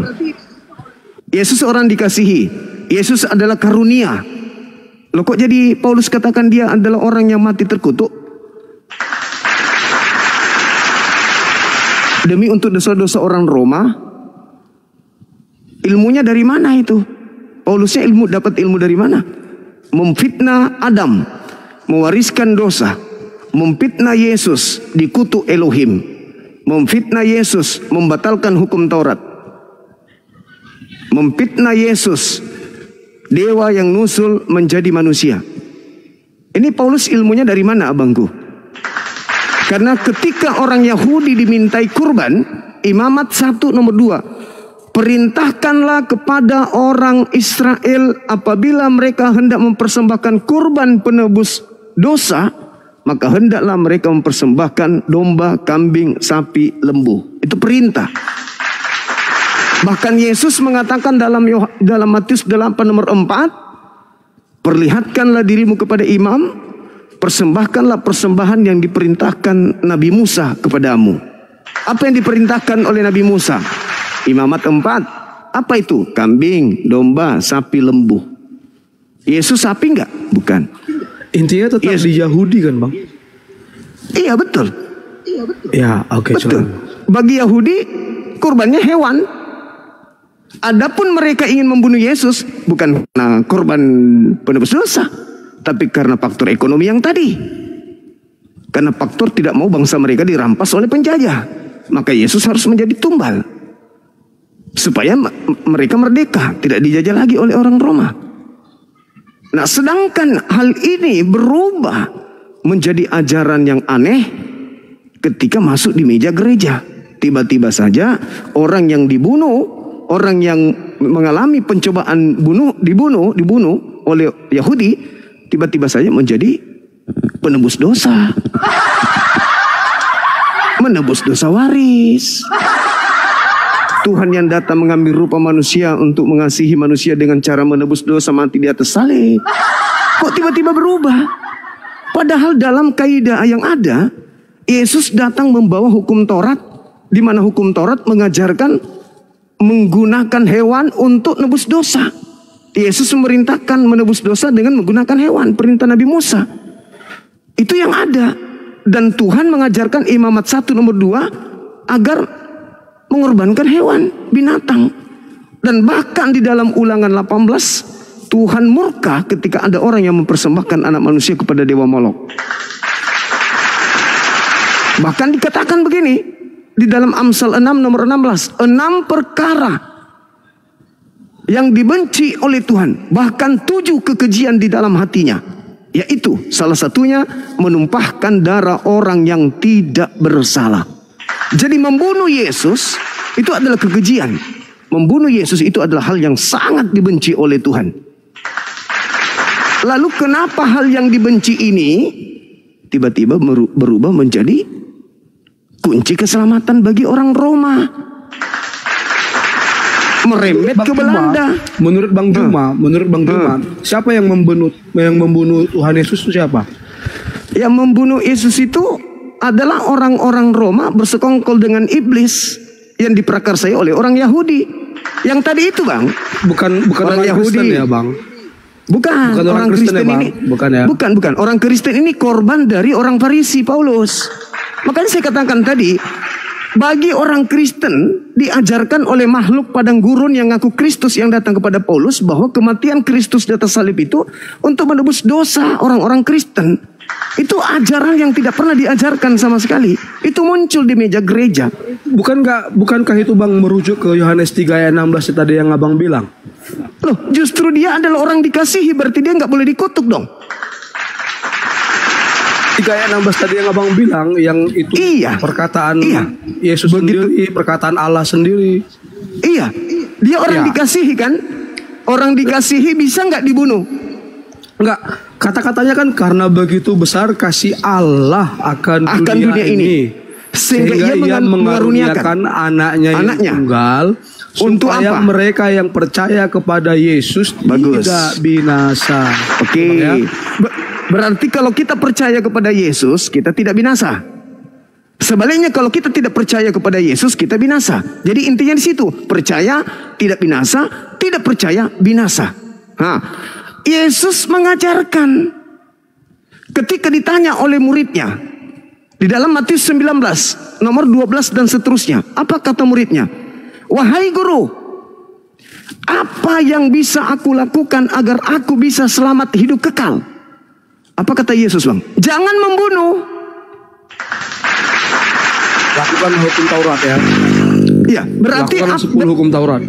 Yesus orang dikasihi. Yesus adalah karunia. Loh, kok jadi Paulus katakan dia adalah orang yang mati terkutuk? Demi untuk dosa-dosa orang Roma. Ilmunya dari mana itu? Paulusnya dapat ilmu dari mana? Memfitnah Adam, mewariskan dosa. Memfitnah Yesus, dikutuk Elohim. Memfitnah Yesus, membatalkan hukum Taurat. Memfitnah Yesus, dewa yang nusul menjadi manusia. Ini Paulus ilmunya dari mana, abangku? Karena ketika orang Yahudi dimintai kurban, Imamat 1 nomor 2, perintahkanlah kepada orang Israel apabila mereka hendak mempersembahkan kurban penebus dosa, maka hendaklah mereka mempersembahkan domba, kambing, sapi, lembu. Itu perintah. Bahkan Yesus mengatakan dalam Matius 8 nomor 4, perlihatkanlah dirimu kepada imam, persembahkanlah persembahan yang diperintahkan Nabi Musa kepadamu. Apa yang diperintahkan oleh Nabi Musa? Imamat 4. Apa itu? Kambing, domba, sapi, lembu. Yesus sapi enggak? Bukan. Intinya tetap di Yahudi kan Bang? Iya, betul. Ya, oke, betul. Bagi Yahudi kurbannya hewan. Adapun mereka ingin membunuh Yesus bukan karena korban penebus dosa, tapi karena faktor ekonomi yang tadi. Karena faktor tidak mau bangsa mereka dirampas oleh penjajah, maka Yesus harus menjadi tumbal supaya mereka merdeka, tidak dijajah lagi oleh orang Roma. Nah, sedangkan hal ini berubah menjadi ajaran yang aneh ketika masuk di meja gereja. Tiba-tiba saja orang yang dibunuh, orang yang mengalami pencobaan dibunuh oleh Yahudi, tiba-tiba saja menjadi penebus dosa. Menebus dosa waris. Tuhan yang datang mengambil rupa manusia untuk mengasihi manusia dengan cara menebus dosa, mati di atas salib. Kok tiba-tiba berubah? Padahal dalam kaidah yang ada, Yesus datang membawa hukum Taurat, di mana hukum Taurat mengajarkan menggunakan hewan untuk nebus dosa. Yesus memerintahkan menebus dosa dengan menggunakan hewan, perintah Nabi Musa. Itu yang ada. Dan Tuhan mengajarkan imamat 1 nomor 2 agar mengorbankan hewan, binatang. Dan bahkan di dalam Ulangan 18, Tuhan murka ketika ada orang yang mempersembahkan anak manusia kepada dewa Molok. Bahkan dikatakan begini di dalam Amsal 6 nomor 16, 6 perkara yang dibenci oleh Tuhan, bahkan 7 kekejian di dalam hatinya. Yaitu salah satunya menumpahkan darah orang yang tidak bersalah. Jadi membunuh Yesus itu adalah kekejian. Membunuh Yesus itu adalah hal yang sangat dibenci oleh Tuhan. Lalu kenapa hal yang dibenci ini tiba-tiba berubah menjadi kunci keselamatan bagi orang Roma? Merembet ke Belanda. Menurut Bang Juma, siapa yang membunuh Tuhan Yesus itu siapa? Yang membunuh Yesus itu adalah orang-orang Roma bersekongkol dengan iblis yang diprakarsai oleh orang Yahudi. Yang tadi itu, Bang, bukan orang Yahudi Kristen ya, Bang? Bukan orang Kristen ya, ini. Bukan ya? Bukan. Orang Kristen ini korban dari orang Farisi, Paulus. Makanya saya katakan tadi, bagi orang Kristen diajarkan oleh makhluk padang gurun yang ngaku Kristus yang datang kepada Paulus bahwa kematian Kristus di atas salib itu untuk menebus dosa orang-orang Kristen. Itu ajaran yang tidak pernah diajarkan sama sekali. Itu muncul di meja gereja. Bukankah itu, Bang, merujuk ke Yohanes 3 ayat 16 tadi yang Abang bilang? Loh, justru dia adalah orang dikasihi, berarti dia nggak boleh dikutuk dong. 3 ayat 16 tadi yang Abang bilang, yang itu perkataan Yesus sendiri, perkataan Allah sendiri. Iya, dia orang dikasihi kan? Orang dikasihi bisa nggak dibunuh? Enggak, kata-katanya kan karena begitu besar kasih Allah akan dunia ini sehingga ia mengaruniakan anaknya yang tunggal supaya mereka yang percaya kepada Yesus tidak binasa. Oke. Ya? Berarti kalau kita percaya kepada Yesus, kita tidak binasa. Sebaliknya kalau kita tidak percaya kepada Yesus, kita binasa. Jadi intinya di situ, percaya tidak binasa, tidak percaya binasa. Nah, Yesus mengajarkan ketika ditanya oleh muridnya di dalam Matius 19 nomor 12 dan seterusnya, apa kata muridnya? Wahai guru, apa yang bisa aku lakukan agar aku bisa selamat hidup kekal? Apa kata Yesus, Bang? Jangan membunuh. Lakukan hukum Taurat ya. Iya, berarti lakukan 10 hukum Taurat.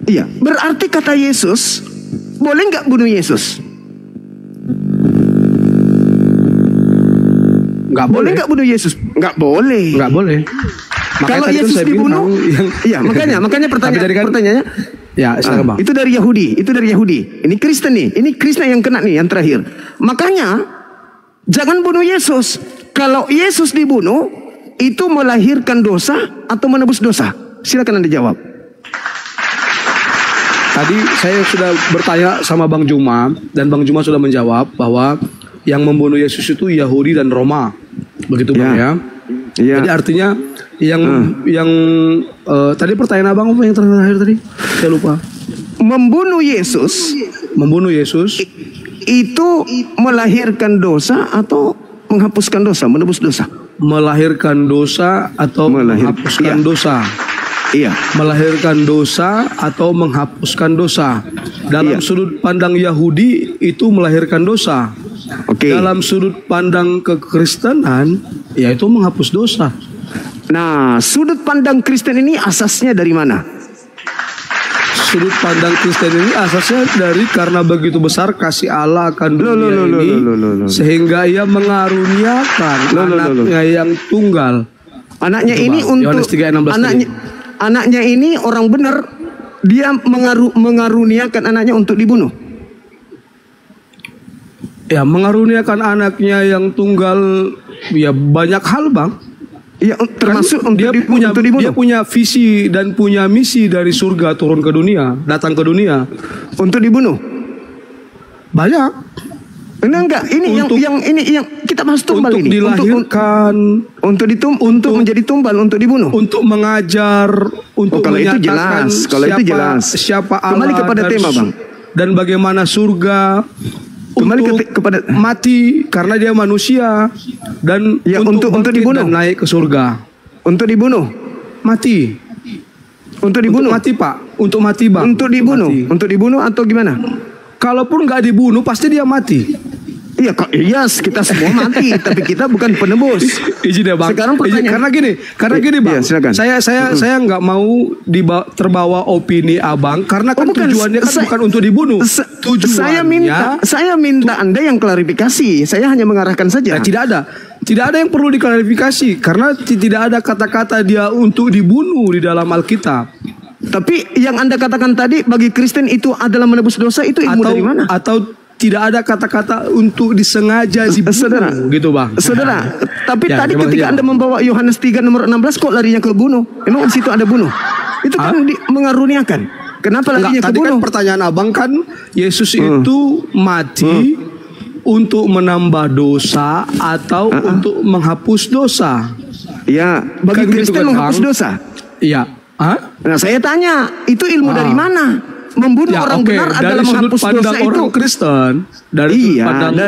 Iya, berarti kata Yesus, boleh nggak bunuh Yesus? Nggak boleh. Boleh nggak bunuh Yesus? Nggak boleh. Nggak boleh. Kalau Yesus dibunuh, iya, makanya pertanyaannya, ya, Bang. Itu dari Yahudi, Ini Kristen nih, ini Kristen yang kena nih, yang terakhir. Makanya jangan bunuh Yesus. Kalau Yesus dibunuh, itu melahirkan dosa atau menebus dosa? Silakan Anda jawab. Tadi saya sudah bertanya sama Bang Juma dan Bang Juma sudah menjawab bahwa yang membunuh Yesus itu Yahudi dan Roma, begitu Bang ya? Ya. Jadi artinya yang tadi pertanyaan Abang apa yang terakhir tadi? Saya lupa. Membunuh Yesus itu melahirkan dosa atau menghapuskan dosa, menebus dosa? Melahirkan dosa atau menghapuskan dosa? Iya. Melahirkan dosa atau menghapuskan dosa. Dalam sudut pandang Yahudi itu melahirkan dosa. Dalam sudut pandang kekristenan yaitu menghapus dosa. Nah, sudut pandang Kristen ini asasnya dari mana? Sudut pandang Kristen ini asasnya dari karena begitu besar kasih Allah akan dunia ini sehingga ia mengaruniakan anaknya yang tunggal Anaknya Itu, ini Bang. untuk Yohanes 3:16 anaknya ini orang benar, dia mengaruniakan anaknya untuk dibunuh. Ya, mengaruniakan anaknya yang tunggal, ya banyak hal, Bang. Ya, termasuk Kan dia punya untuk dibunuh. dia punya visi dan punya misi dari surga turun ke dunia, datang ke dunia. Untuk dibunuh. Banyak. Enggak, ini Untuk- yang kita bahas tumbal Untuk ini. dilahirkan, Untuk menjadi tumbal, untuk dibunuh. untuk mengajar, untuk kalau itu menyatakan jelas, kalau itu jelas. siapa Allah Kembali kepada dan tema, Bang. Dan bagaimana surga Kembali untuk kepada mati karena dia manusia dan Ya, untuk bangkit dibunuh. dan naik ke surga. untuk dibunuh. Mati. Untuk dibunuh. Untuk mati, Pak. Untuk mati, Bang. Untuk dibunuh. Mati. Untuk dibunuh atau gimana? Kalaupun nggak dibunuh pasti dia mati. Iya, yes, kita semua mati, tapi kita bukan penebus. Izin ya, Bang. Sekarang pertanyaan- karena gini Bang. Iya, silakan. Saya nggak mau terbawa opini Abang karena kan tujuannya kan bukan untuk dibunuh. Tujuannya Saya minta Anda yang klarifikasi. Saya hanya mengarahkan saja. tidak ada yang perlu diklarifikasi karena tidak ada kata-kata dia untuk dibunuh di dalam Alkitab. Tapi yang Anda katakan tadi bagi Kristen itu adalah menebus dosa, itu ilmu dari mana? Atau tidak ada kata-kata untuk disengaja dibunuh, Saudara, gitu Bang. Saudara, tapi Ya, tadi terima ketika kasih, Anda membawa Yohanes 3 nomor 16 kok larinya ke bunuh? Emang di situ ada bunuh? Itu kan mengaruniakan. Kenapa larinya ke Tadi kan bunuh? pertanyaan Abang kan Yesus itu mati untuk menambah dosa atau untuk menghapus dosa. Ya, bagi Kan gitu Kristen kan, menghapus Bang? dosa. Iya. Nah, saya tanya, itu ilmu dari mana? Membunuh orang oke. benar Dari adalah sudut menghapus pandang dosa orang itu. Kristen, dari sudut Iya, pandang iya.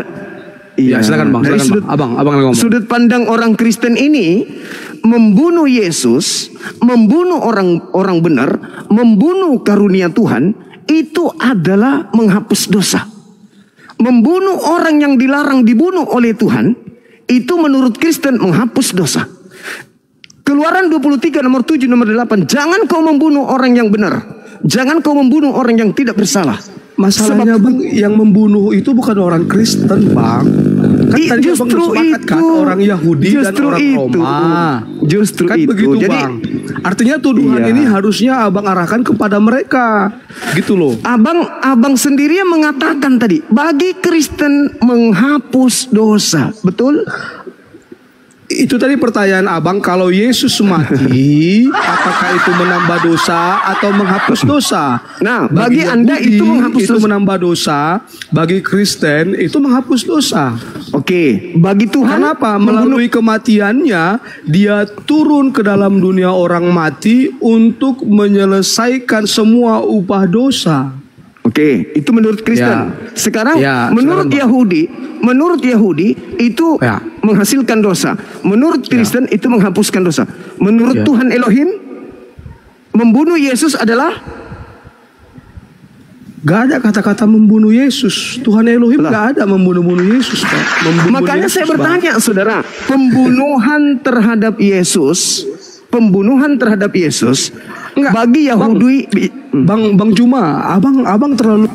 Ya, silakan Bang, Dari silakan Bang. Abang ngomong. Sudut pandang orang Kristen ini, membunuh Yesus, membunuh orang benar, membunuh karunia Tuhan, itu adalah menghapus dosa. Membunuh orang yang dilarang dibunuh oleh Tuhan, itu menurut Kristen menghapus dosa. Keluaran 23 nomor 7 nomor 8, jangan kau membunuh orang yang benar. Jangan kau membunuh orang yang tidak bersalah. Masalahnya Bang, yang membunuh itu bukan orang Kristen, Bang. Kan tadi Justru Abang sepakat kan itu. orang Yahudi dan Justru orang itu. Roma. Justru Kan itu. begitu, Jadi, Bang. Artinya tuduhan Iya. ini harusnya Abang arahkan kepada mereka. Gitu loh. Abang sendiri yang mengatakan tadi, bagi Kristen menghapus dosa, betul? Itu tadi pertanyaan Abang, kalau Yesus mati, apakah itu menambah dosa atau menghapus dosa? Nah, bagi Anda itu menghapus itu dosa. menambah dosa, bagi Kristen itu menghapus dosa. Oke, bagi Tuhan Kenapa? Melalui kematiannya, dia turun ke dalam dunia orang mati untuk menyelesaikan semua upah dosa. Oke, itu menurut Kristen. Ya. Sekarang Ya, menurut Yahudi itu Ya. menghasilkan dosa. Menurut Kristen itu menghapuskan dosa. Menurut Ya. Tuhan Elohim, membunuh Yesus adalah Gak ada kata-kata membunuh Yesus. Tuhan Elohim gak ada membunuh Yesus, Pak. makanya saya bertanya, saudara, pembunuhan terhadap Yesus Enggak, bagi Yahudi, Bang Juma, abang terlalu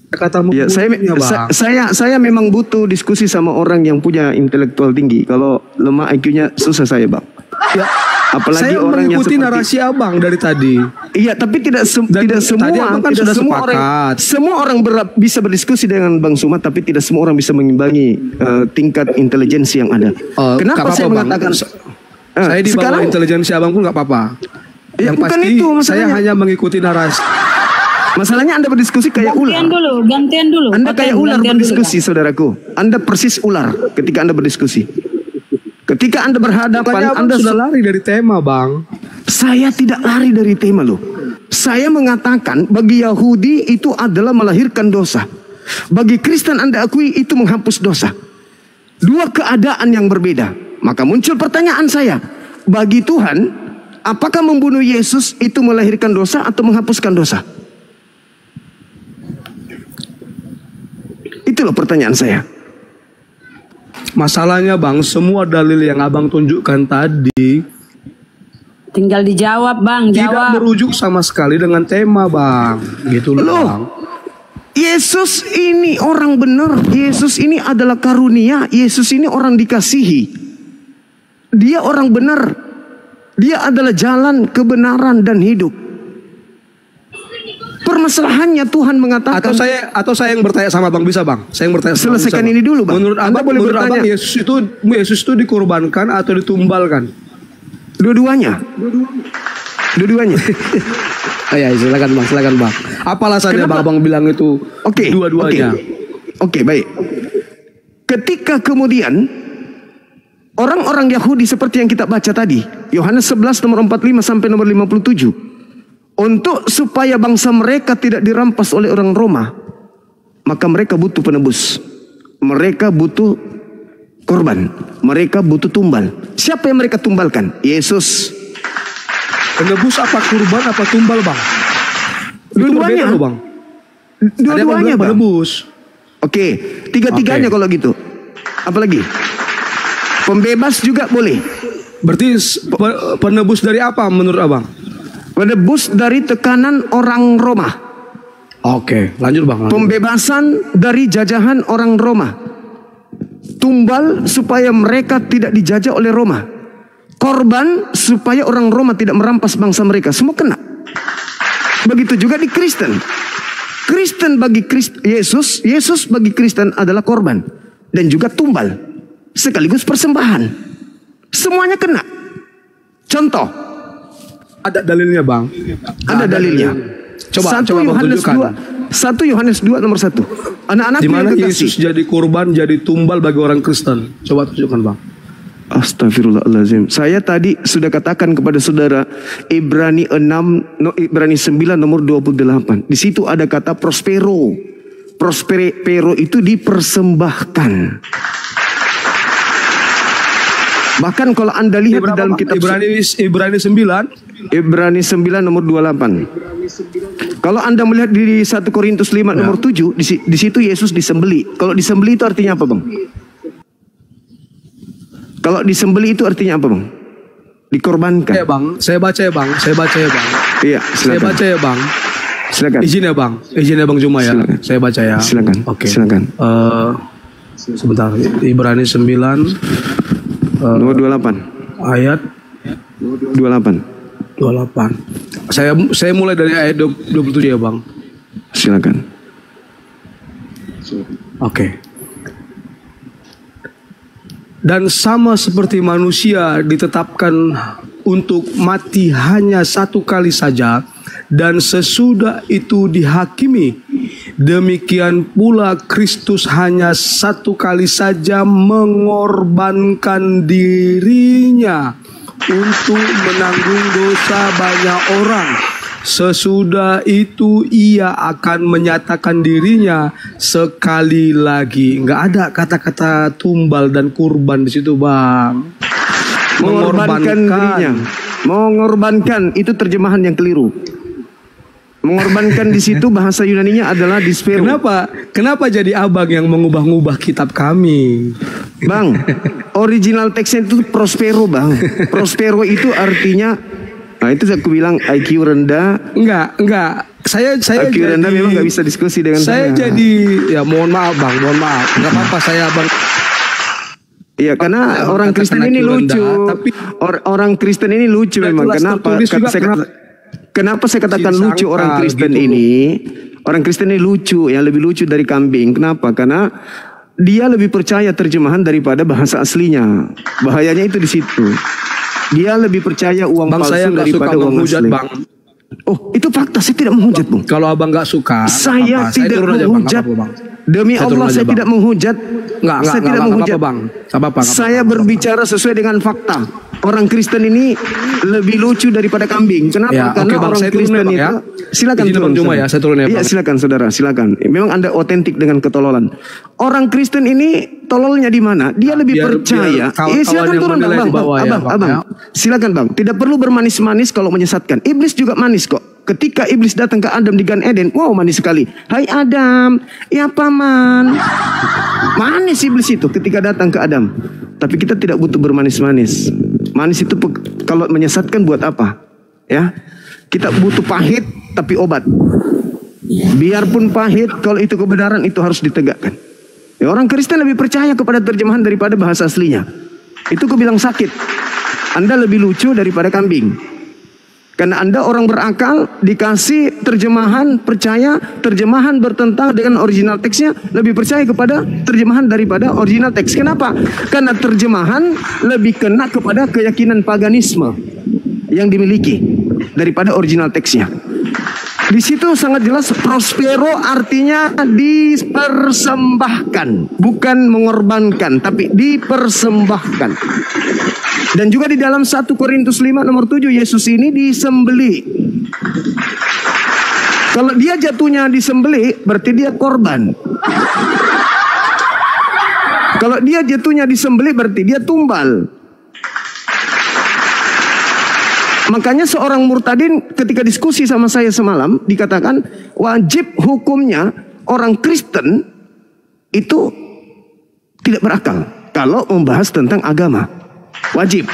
kata ya, membunuhnya, Bang. saya memang butuh diskusi sama orang yang punya intelektual tinggi. Kalau lemah IQ-nya susah saya, Bang. Ya, Apalagi saya orang yang mengikuti seperti narasi abang dari tadi. Iya, tapi tidak Dan semua, tadi abang kan tidak sudah semua sepakat. orang, semua orang bisa berdiskusi dengan Bang Suma, tapi tidak semua orang bisa mengimbangi tingkat intelijensi yang ada. Kenapa Nggak saya apa-apa, Bang. mengatakan? Saya di bawah intelijensi abang pun nggak apa-apa. Ya, Yang bukan pasti itu saya masalahnya. hanya mengikuti narasi. Masalahnya Anda berdiskusi kayak ular. Gantian dulu. Anda kayak ular gantian dulu, berdiskusi, saudaraku. Anda persis ular ketika Anda berdiskusi. Ketika Anda berhadapan, Makanya abang Anda sudah lari dari tema, Bang. Saya tidak lari dari tema loh. Saya mengatakan bagi Yahudi itu adalah melahirkan dosa. Bagi Kristen Anda akui itu menghapus dosa. Dua keadaan yang berbeda. Maka muncul pertanyaan saya. Bagi Tuhan, apakah membunuh Yesus itu melahirkan dosa atau menghapuskan dosa? Itu loh pertanyaan saya. Masalahnya, Bang, semua dalil yang abang tunjukkan tadi Tinggal dijawab, Bang. tidak Jawab. merujuk sama sekali dengan tema, Bang. Gitu loh, Loh. Bang. Yesus ini orang benar. Yesus ini adalah karunia. Yesus ini orang dikasihi. Dia orang benar. Dia adalah jalan, kebenaran, dan hidup. Permasalahannya Tuhan mengatakan. Atau saya yang bertanya sama Bang, bisa Bang? Saya yang bertanya. Selesaikan ini dulu, Bang. Menurut Anda boleh menurut bertanya. Abang, Yesus itu dikorbankan atau ditumbalkan? Dua-duanya. Ya, silakan Bang. Apa alasannya Bang bilang itu dua-duanya? Oke, baik. Ketika kemudian orang-orang Yahudi seperti yang kita baca tadi, Yohanes 11 nomor 45 sampai nomor 57, untuk supaya bangsa mereka tidak dirampas oleh orang Roma, maka mereka butuh penebus. Mereka butuh korban. Mereka butuh tumbal. Siapa yang mereka tumbalkan? Yesus. Penebus apa kurban apa tumbal Bang? Dua-duanya, Bang. Dua-duanya, Bang. Penebus. Oke, tiga-tiganya kalau gitu. Apalagi? Pembebas juga boleh. Berarti penebus dari apa menurut Abang? Penebus dari tekanan orang Roma. Oke, lanjut Bang. Pembebasan dari jajahan orang Roma. Tumbal supaya mereka tidak dijajah oleh Roma. Korban supaya orang Roma tidak merampas bangsa mereka. Semua kena. Begitu juga di Kristen. Kristen bagi Yesus, Yesus bagi Kristen adalah korban dan juga tumbal sekaligus persembahan. Semuanya kena. Contoh. Ada dalilnya Bang. Ada dalilnya. Coba 1 Yohanes 2 nomor 1. Anak-anak di mana yang Yesus kekasih. jadi korban, jadi tumbal bagi orang Kristen. Coba tunjukkan Bang. Astagfirullahaladzim. Saya tadi sudah katakan kepada saudara Ibrani 9 nomor 28. Di situ ada kata prospero. Prospero itu dipersembahkan. Bahkan kalau Anda lihat di dalam kitab Ibrani 9 nomor 28. Kalau Anda melihat di 1 Korintus 5 nomor 7, di situ Yesus disembeli. Kalau disembeli itu artinya apa, Bang? Kalau disembeli itu artinya apa, Bang? Dikorbankan. Ya, Bang. Saya baca ya, Bang. Iya, silakan. Saya baca ya, Bang. Silakan. Izin ya, Bang Juma ya. Silakan. Saya baca ya. Silakan. Oke. Silakan. Sebentar. Ibrani 9 nomor 28. ayat 28. Saya mulai dari ayat 27 ya, Bang. Silakan. Oke. Dan sama seperti manusia ditetapkan untuk mati hanya satu kali saja, dan sesudah itu dihakimi, demikian pula Kristus hanya satu kali saja mengorbankan dirinya untuk menanggung dosa banyak orang. Sesudah itu ia akan menyatakan dirinya sekali lagi. Nggak ada kata-kata tumbal dan kurban di situ, Bang. Mengorbankan dirinya. Mengorbankan itu terjemahan yang keliru. Mengorbankan di situ bahasa Yunaninya adalah dispero. Kenapa jadi Abang yang mengubah-ubah kitab kami? Bang, original teksnya itu prospero, Bang. Prospero itu artinya, nah itu aku bilang IQ rendah. Enggak. Saya IQ jadi, rendah memang nggak bisa diskusi dengan saya. Jadi ya mohon maaf, Bang, nggak apa-apa saya, Bang. Iya, karena orang Kristen ini lucu. Tapi orang Kristen ini lucu memang. Kenapa saya katakan lucu orang Kristen gitu, ini? Orang Kristen ini lucu, yang lebih lucu dari kambing. Kenapa? Karena dia lebih percaya terjemahan daripada bahasa aslinya. Bahayanya itu di situ. Dia lebih percaya uang Bang, palsu daripada uang menghujat, asli. Bang. Oh, itu fakta. Saya tidak menghujat, Bang. Kalau Abang nggak suka, saya tidak menghujat. Demi Allah, saya tidak menghujat. Saya tidak menghujat, Bang. Saya berbicara sesuai dengan fakta. Orang Kristen ini lebih lucu daripada kambing. Kenapa? Ya, karena Bang, orang Kristen itu. Ya. Silakan turun. Ya, saya turun ya, Iya, silakan saudara, silakan. Memang Anda otentik dengan ketololan. Orang Kristen ini tololnya di mana? Dia lebih percaya. Silakan turun, Abang. Silakan, Bang. Tidak perlu bermanis-manis kalau menyesatkan. Iblis juga manis kok. Ketika iblis datang ke Adam di Gan Eden, wow, manis sekali. Hai Adam, ya paman. Manis iblis itu ketika datang ke Adam. Tapi kita tidak butuh bermanis-manis. Manis itu kalau menyesatkan buat apa? Ya, kita butuh pahit tapi obat. Biarpun pahit, kalau itu kebenaran itu harus ditegakkan. Ya, orang Kristen lebih percaya kepada terjemahan daripada bahasa aslinya. Itu aku bilang sakit. Anda lebih lucu daripada kambing. Karena Anda orang berakal, dikasih terjemahan, percaya terjemahan bertentangan dengan original teksnya, lebih percaya kepada terjemahan daripada original teks. Kenapa? Karena terjemahan lebih kena kepada keyakinan paganisme yang dimiliki daripada original teksnya. Di situ sangat jelas prospero artinya dipersembahkan, bukan mengorbankan, tapi dipersembahkan. Dan juga di dalam 1 Korintus 5 nomor 7, Yesus ini disembelih. Kalau dia jatuhnya disembelih, berarti dia korban. Kalau dia jatuhnya disembelih, berarti dia tumbal. Makanya seorang murtadin ketika diskusi sama saya semalam, dikatakan wajib hukumnya orang Kristen itu tidak berakal kalau membahas tentang agama. Wajib.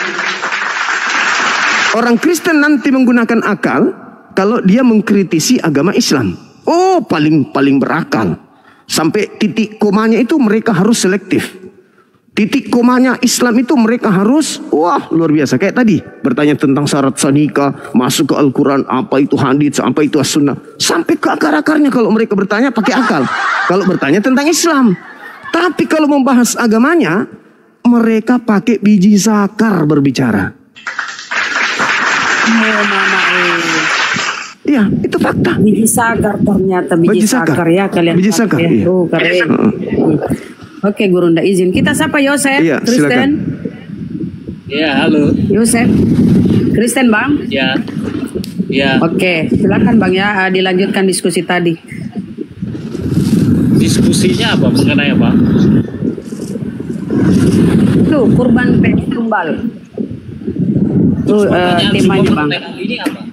Orang Kristen nanti menggunakan akal kalau dia mengkritisi agama Islam. Oh, paling berakal. Sampai titik komanya itu mereka harus selektif. Titik komanya Islam itu mereka harus, wah luar biasa. Kayak tadi, bertanya tentang syarat nikah, masuk ke Al-Quran, apa itu hadits, apa itu as-sunnah. Sampai ke akar-akarnya kalau mereka bertanya pakai akal. Kalau bertanya tentang Islam. Tapi kalau membahas agamanya, mereka pakai biji zakar berbicara. Iya, itu fakta. Biji sakar ternyata biji sakar ya kalian. Biji sakar. Ya. Iya. Oh, keren. Oke, Guru ndak izin. Kita sapa Yosef, Iya, Kristen. Ya, halo. Yosef. Kristen, Bang? Ya. Ya. Oke, silakan Bang ya, dilanjutkan diskusi tadi. Diskusinya apa? Mengenai apa? Tuh, kurban tumbal. Tuh temanya Bang. Ini apa?